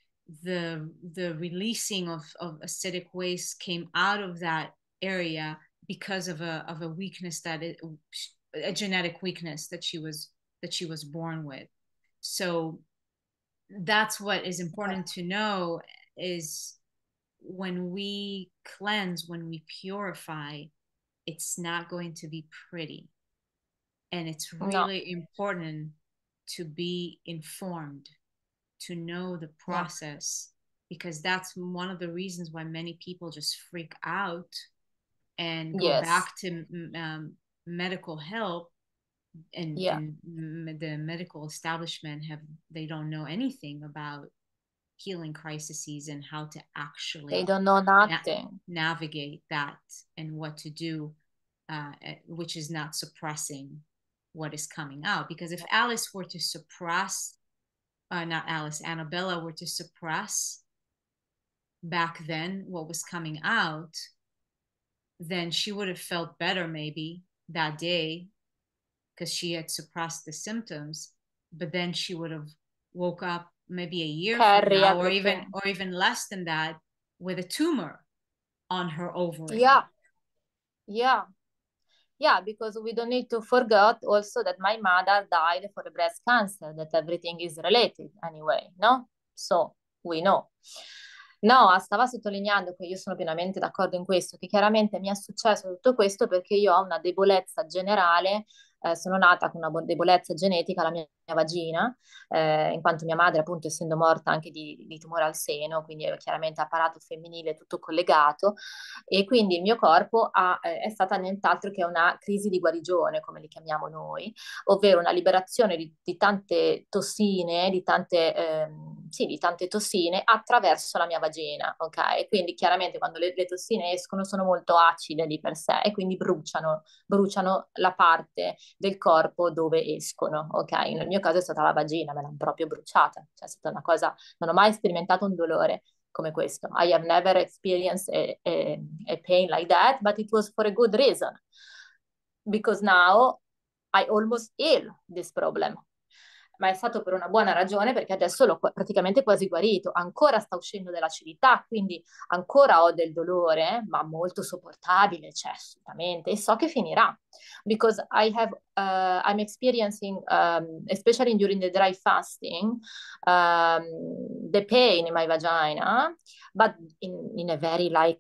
the releasing of acidic waste came out of that area because of a weakness a genetic weakness that she was born with. So that's what is important to know, is when we cleanse, when we purify, it's not going to be pretty. And it's really important to be informed, to know the process, because that's one of the reasons why many people just freak out and go back to medical help, and the medical establishment they don't know anything about healing crises and how to actually, they don't know nothing, navigate that and what to do, which is not suppressing what is coming out. Because if Alice were to suppress, not Alice, Annabella were to suppress back then what was coming out, then she would have felt better maybe that day because she had suppressed the symptoms, but then she would have woke up maybe a year from now, or even less than that, with a tumor on her ovary. Yeah, because we don't need to forget also that my mother died for a breast cancer, that everything is related anyway, no? So we know. No, stava sottolineando che io sono pienamente d'accordo in questo, che chiaramente mi è successo tutto questo perché io ho una debolezza generale, sono nata con una debolezza genetica alla mia vagina, in quanto mia madre, appunto, essendo morta anche di tumore al seno, quindi chiaramente apparato femminile tutto collegato, e quindi il mio corpo è stata nient'altro che una crisi di guarigione, come li chiamiamo noi, ovvero una liberazione di tante tossine, di tante tossine attraverso la mia vagina, ok? Quindi chiaramente quando le tossine escono sono molto acide di per sé e quindi bruciano la parte del corpo dove escono, ok? Nel mio caso è stata la vagina, me l'hanno proprio bruciata, cioè è stata una cosa, non ho mai sperimentato un dolore come questo. I have never experienced a pain like that, but it was for a good reason, because now I almost heal this problem. Ma è stato per una buona ragione, perché adesso l'ho praticamente quasi guarito, ancora sta uscendo dell'acidità, quindi ancora ho del dolore, ma molto sopportabile, cioè assolutamente, e so che finirà, because I'm experiencing, especially during the dry fasting, the pain in my vagina, but in a very I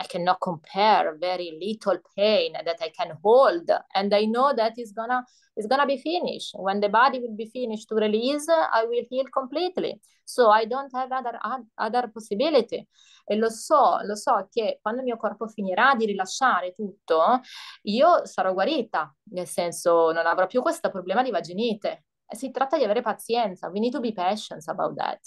cannot compare, very little pain that I can hold, and I know that it's gonna be finished. When the body will be finished to release, I will heal completely. So I don't have other possibility. E lo so che quando il mio corpo finirà di rilasciare tutto, io sarò guarita, nel senso non avrò più questo problema di vaginite. Si tratta di avere pazienza, we need to be patient about that.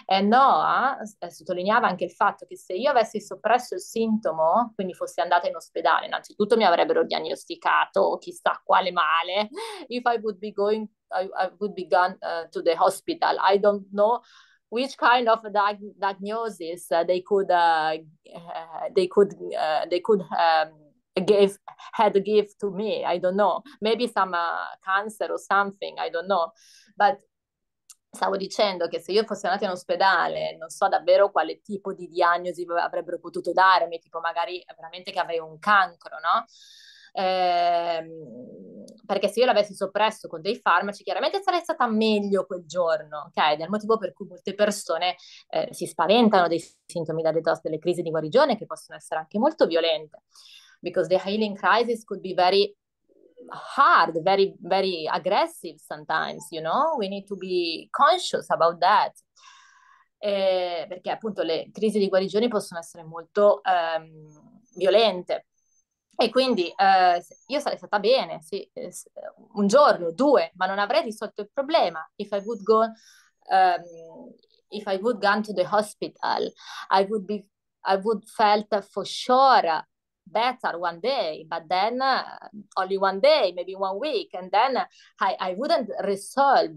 E Noah sottolineava anche il fatto che se io avessi soppresso il sintomo, quindi fossi andata in ospedale, innanzitutto mi avrebbero diagnosticato chissà quale male, if I would be I would be gone to the hospital. I don't know which kind of diagnosis they could give to me. I don't know, maybe some cancer or something, I don't know, but stavo dicendo che se io fossi andata in ospedale non so davvero quale tipo di diagnosi avrebbero potuto darmi, tipo magari veramente che avrei un cancro, no? Perché se io l'avessi soppresso con dei farmaci chiaramente sarei stata meglio quel giorno, ok? Ed è il motivo per cui molte persone si spaventano dei sintomi da detox, delle crisi di guarigione che possono essere anche molto violente, because the healing crisis could be very hard, very, very aggressive sometimes, you know? We need to be conscious about that. Perché appunto le crisi di guarigione possono essere molto violente. E quindi io sarei stata bene, sì, un giorno, due, ma non avrei risolto il problema. If I would gone to the hospital, I would felt for sure better one day, but then only one day, maybe 1 week, and then I wouldn't resolve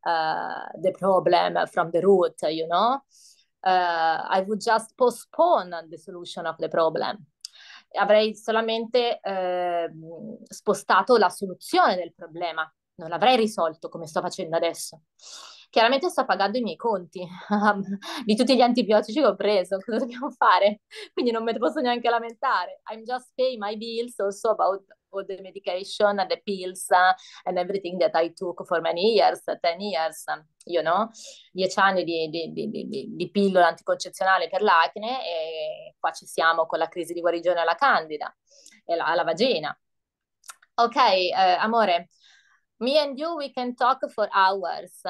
the problem from the root, you know? I would just postpone the solution of the problem. Avrei solamente spostato la soluzione del problema, non l'avrei risolto come sto facendo adesso. chiaramente sto pagando i miei conti di tutti gli antibiotici che ho preso, cosa dobbiamo fare? Quindi non me ne posso neanche lamentare. I'm just paying my bills also about all the medication and the pills and everything that I took for many years, 10 years, you know, 10 anni di pillola anticoncezionale per l'acne e qua ci siamo con la crisi di guarigione alla candida e alla vagina. Ok, amore, me and you, we can talk for hours.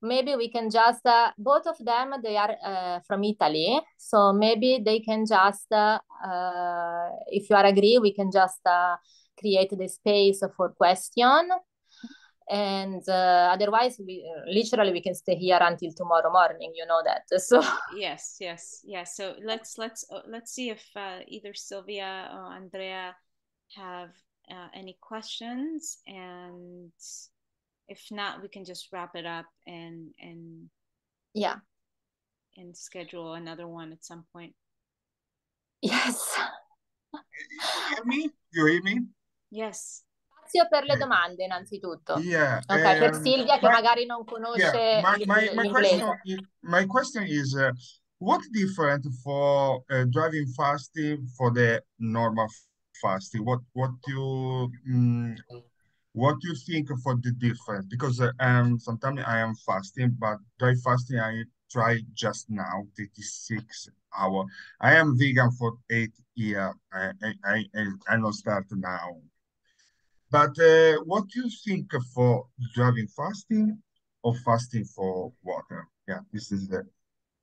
Maybe we can just, both of them, they are from Italy. So maybe they can just, if you are agree, we can just create the space for question. And otherwise, literally, we can stay here until tomorrow morning. You know that. So yes. So let's see if either Sylvia or Andrea have any questions, and if not, we can just wrap it up and yeah, and schedule another one at some point. Yes. You hear me? You hear me? Yes. Spazio per le domande, innanzitutto. Yeah. Ok, per Silvia che magari non Yeah, conosce question l'inglese. my question is what's different for driving fasting for the normal fasting? What you think for the difference? Because sometimes I am fasting, but dry fasting I try just now, 36 hours. I am vegan for 8 years. I don't start now. But what do you think for driving fasting or fasting for water? Yeah, this is the.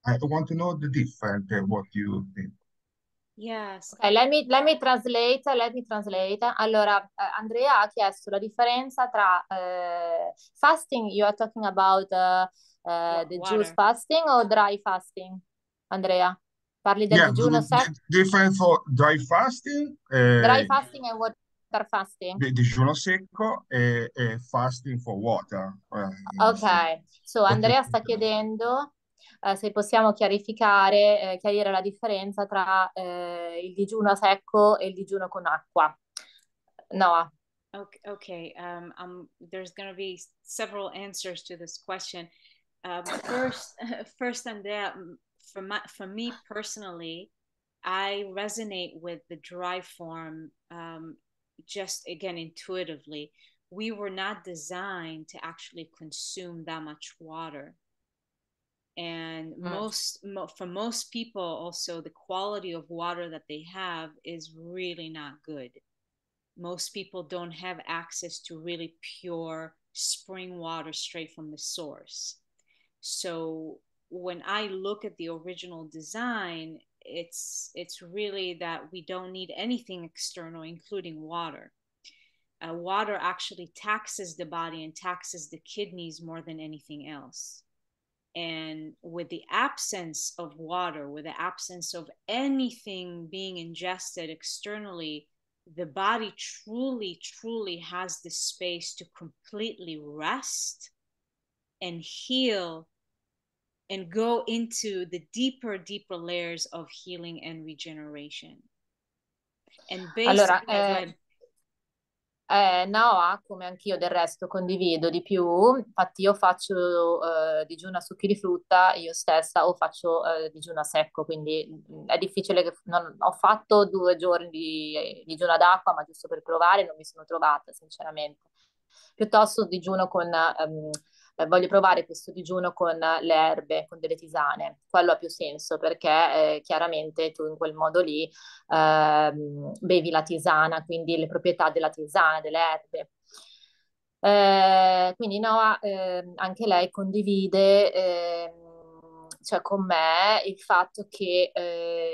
I want to know the difference. What you think? Yes. Ok, let me translate. Allora, Andrea ha chiesto la differenza tra fasting, you are talking about the juice Water. fasting o dry fasting? Andrea, parli del Yeah, digiuno secco? different for dry fasting, Dry fasting and water fasting? the digiuno secco e fasting for water. Ok, so What you Andrea think? sta chiedendo se possiamo chiarire la differenza tra il digiuno secco e il digiuno con acqua. Noah. Okay. There's going to be several answers to this question. First, Andrea, for me personally, I resonate with the dry form just again intuitively. We were not designed to actually consume that much water. And for most people, also, the quality of water that they have is really not good. Most people don't have access to really pure spring water straight from the source. So when I look at the original design, it's really that we don't need anything external, including water. Water actually taxes the body and taxes the kidneys more than anything else. And with the absence of water, with the absence of anything being ingested externally, the body truly has the space to completely rest and heal and go into the deeper layers of healing and regeneration. And basically, Noah, come anch'io del resto condivido di più, infatti io faccio digiuno a succhi di frutta io stessa o faccio digiuno a secco, quindi è difficile che ho fatto 2 giorni di digiuno d'acqua, ma giusto per provare non mi sono trovata sinceramente. Piuttosto digiuno voglio provare questo digiuno con le erbe, con delle tisane, quello ha più senso perché chiaramente tu in quel modo lì bevi la tisana, quindi le proprietà della tisana, delle erbe. Quindi Noah, anche lei condivide cioè con me il fatto che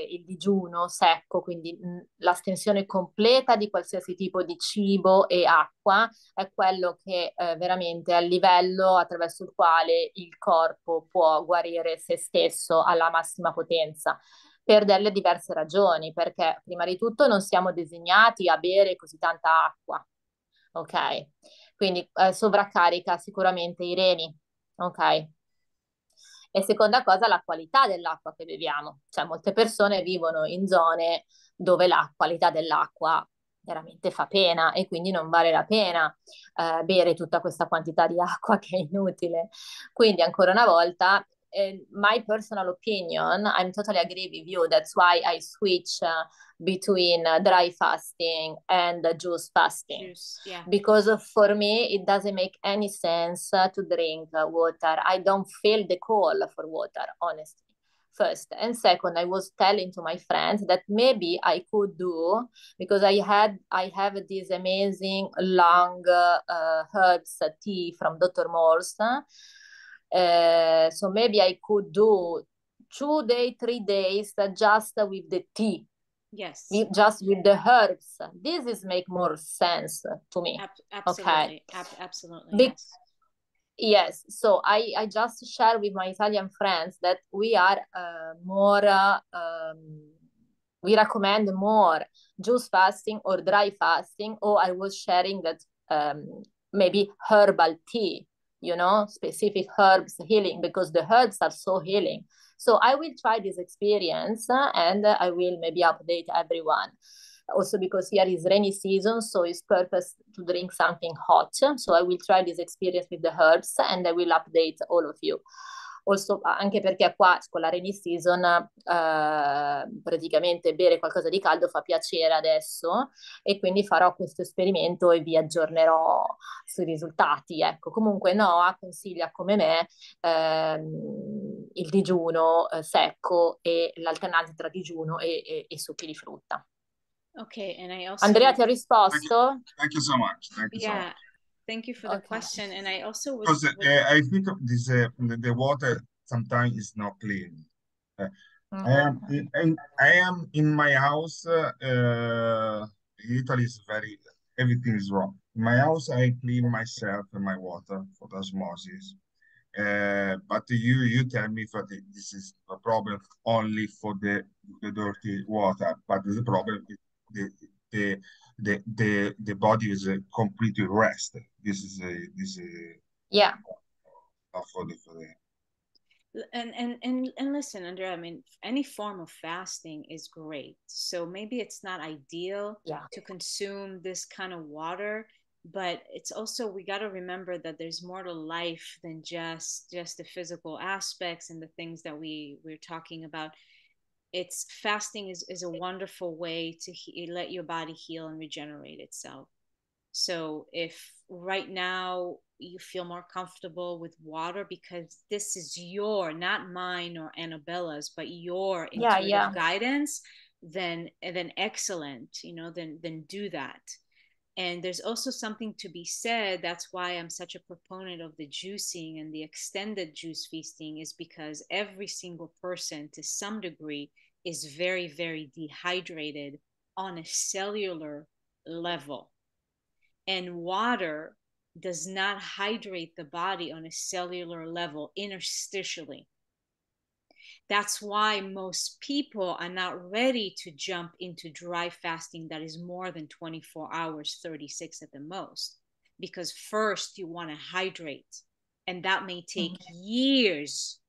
il digiuno secco, quindi l'astensione completa di qualsiasi tipo di cibo e acqua, è quello che veramente è il livello attraverso il quale il corpo può guarire se stesso alla massima potenza per delle diverse ragioni, perché prima di tutto non siamo disegnati a bere così tanta acqua, ok? Quindi sovraccarica sicuramente i reni, ok? E seconda cosa, la qualità dell'acqua che beviamo. Cioè, molte persone vivono in zone dove la qualità dell'acqua veramente fa pena e quindi non vale la pena bere tutta questa quantità di acqua che è inutile. Quindi ancora una volta, my personal opinion, I'm totally agree with you. That's why I switch between dry fasting and juice fasting. Juice, yeah. Because for me, it doesn't make any sense to drink water. I don't feel the call for water, honestly. First and second, I was telling to my friends that maybe I could do, because I have this amazing long herbs tea from Dr. Morse. So maybe I could do 2 days, 3 days just with the tea. Yes. Just with the herbs. This is make more sense to me. Absolutely. Okay. Absolutely. Yes. Yes, so I just share with my Italian friends that we are we recommend more juice fasting or dry fasting, or I was sharing that maybe herbal tea, specific herbs healing, because the herbs are so healing. So I will try this experience and I will maybe update everyone. Also because here is rainy season, so it's purpose to drink something hot. So I will try this experience with the herbs and I will update all of you. Also, anche perché qua con la rainy season praticamente bere qualcosa di caldo fa piacere adesso, e quindi farò questo esperimento e vi aggiornerò sui risultati. Ecco, comunque Noa consiglia come me il digiuno secco e l'alternanza tra digiuno e succhi di frutta. Okay, and I also... Andrea, ti ho risposto? Thank you so much. Thank you so much. Thank you for the question. And I also because I think this the water sometimes is not clean. I am in my house. Italy is everything is wrong. In my house, I clean myself and my water for the osmosis. But you tell me that this is a problem only for the dirty water, but the problem is the body is completely rest. This is yeah. For the and listen, Andrea, I mean, any form of fasting is great. So maybe it's not ideal to consume this kind of water, but it's also, we got to remember that there's more to life than just the physical aspects and the things that we're talking about. It's fasting is a wonderful way to let your body heal and regenerate itself. So if right now you feel more comfortable with water, because this is your, not mine or Annabella's, but your intuitive guidance, then excellent, then do that. And there's also something to be said. That's why I'm such a proponent of the juicing and the extended juice feasting, is because every single person to some degree is very, very dehydrated on a cellular level. And water does not hydrate the body on a cellular level interstitially. That's why most people are not ready to jump into dry fasting that is more than 24 hours, 36 at the most, because first you want to hydrate, and that may take years.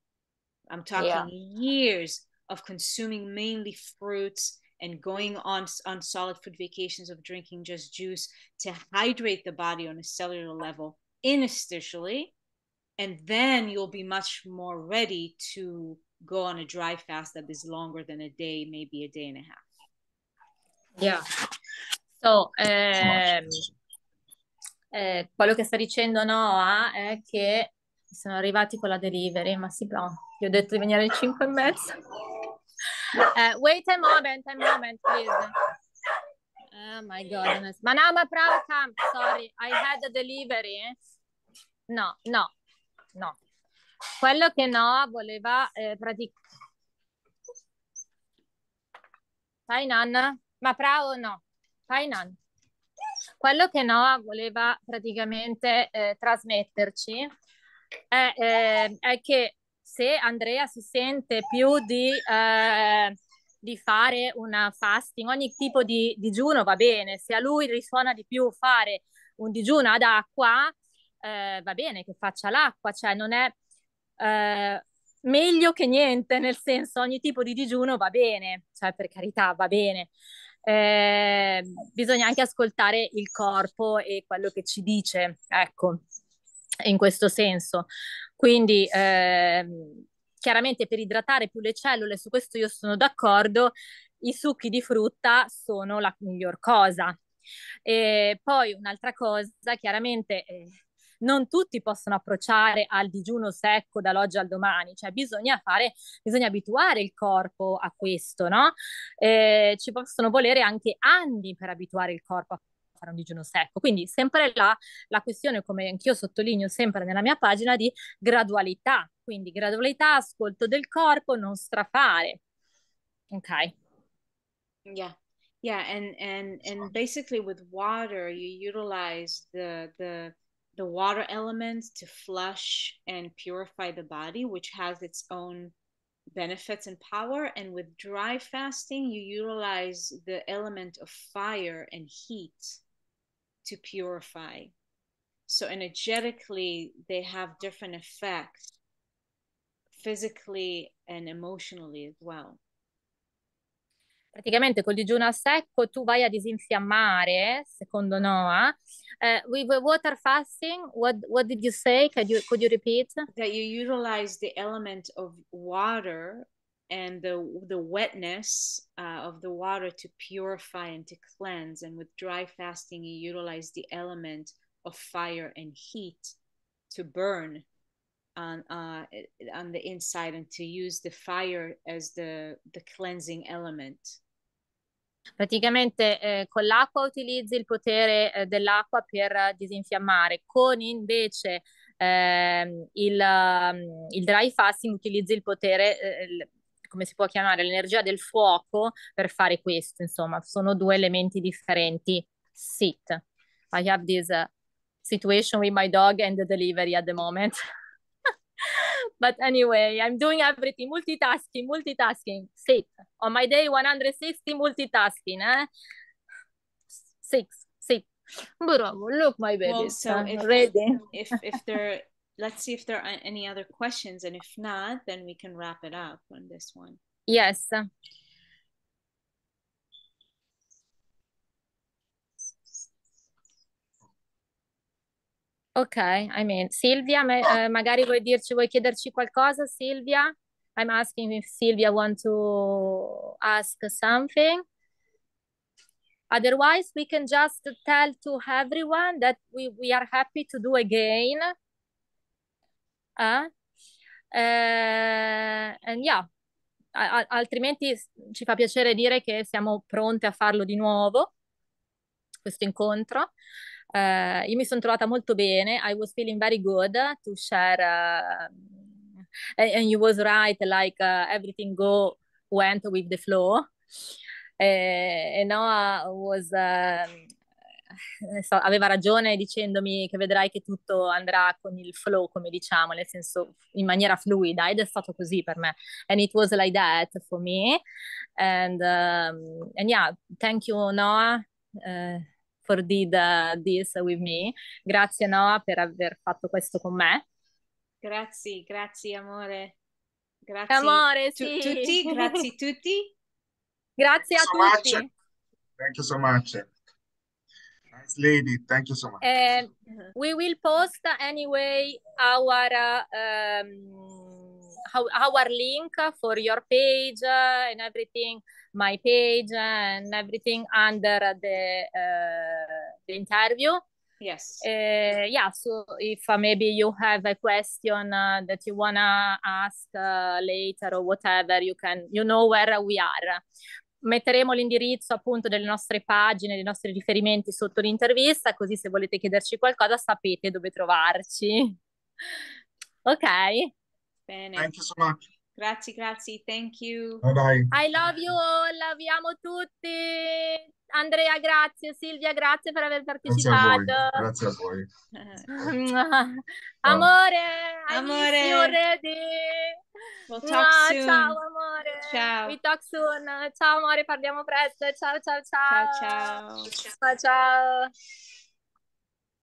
I'm talking years of consuming mainly fruits and going on solid food vacations of drinking just juice to hydrate the body on a cellular level interstitially. And then you'll be much more ready to go on a dry fast that is longer than a day, maybe a day and a half. Yeah. So, quello che sta dicendo Noah è che sono arrivati con la delivery, ma sì, no, gli ho detto di venire alle 5:30. Wait a moment, please. Oh my goodness. Manama Prava Camp, sorry, I had a delivery. No. Quello che Noah voleva praticare. Painan? Ma Pravo no. Painan. Quello che Noah voleva praticamente trasmetterci è che se Andrea si sente più di fare una fasting, ogni tipo di digiuno va bene, se a lui risuona di più fare un digiuno ad acqua, va bene che faccia l'acqua, cioè non è meglio che niente, nel senso ogni tipo di digiuno va bene, cioè per carità va bene, bisogna anche ascoltare il corpo e quello che ci dice, ecco, in questo senso. Quindi chiaramente per idratare più le cellule, su questo io sono d'accordo, i succhi di frutta sono la miglior cosa. E poi un'altra cosa, chiaramente non tutti possono approcciare al digiuno secco dall'oggi al domani, cioè bisogna abituare il corpo a questo, no? Ci possono volere anche anni per abituare il corpo a fare un digiuno secco, quindi sempre la questione, come anch'io sottolineo sempre nella mia pagina, di gradualità, quindi gradualità, ascolto del corpo, non strafare. Ok. Yeah. Yeah, and basically with water, you utilize the water element to flush and purify the body, which has its own benefits and power. And with dry fasting, you utilize the element of fire and heat to purify. So energetically, they have different effects physically and emotionally as well. Praticamente col digiuno a secco tu vai a disinfiammare, secondo Noah. With water fasting, what did you say? Could you repeat? That you utilize the element of water and the wetness of the water to purify and to cleanse. And with dry fasting, you utilize the element of fire and heat to burn on the inside and to use the fire as the cleansing element. Praticamente con l'acqua utilizzi il potere dell'acqua per disinfiammare, con invece il dry fasting utilizzi il potere, come si può chiamare, l'energia del fuoco per fare questo. Insomma, sono due elementi differenti. Sit. I have this situation with my dog and the delivery at the moment. But anyway, I'm doing everything, multitasking. Sit. On my day 160 multitasking, eh? Sit. Bravo, look my baby. Well, so ready. if there, let's see if there are any other questions, and if not, then we can wrap it up on this one. Yes. Ok, I mean, Silvia, magari vuoi chiederci qualcosa, Silvia? I'm asking if Silvia want to ask something. Otherwise, we can just tell to everyone that we are happy to do again. And yeah, altrimenti ci fa piacere dire che siamo pronte a farlo di nuovo, questo incontro. Io mi sono trovata molto bene. I was feeling very good to share. And you was right, like everything went with the flow. And Noah was, aveva ragione dicendomi che vedrai che tutto andrà con il flow, come diciamo, nel senso in maniera fluida, ed è stato così per me. And it was like that for me. And yeah, thank you Noah for did this with me. Grazie Noah per aver fatto questo con me. Grazie amore. Grazie amore, sì. Tutti, grazie tutti. Grazie a tutti. Much. Thank you so much. Nice lady, thank you so much. We will post anyway our link for your page and everything, my page and everything under the interview. Yes. Yeah, so if maybe you have a question that you wanna ask later or whatever, you know where we are. Metteremo l'indirizzo appunto delle nostre pagine, dei nostri riferimenti sotto l'intervista, così se volete chiederci qualcosa sapete dove trovarci. Ok. Bene. Thank you so much. Grazie, thank you. Bye bye. I love you all, vi amo tutti. Andrea, grazie. Silvia, grazie per aver partecipato. Grazie a voi. Amore, I Amore. miss you already. We'll talk soon. Ciao amore. Ciao. We talk soon. Ciao amore, parliamo presto. Ciao. Ciao. Ciao.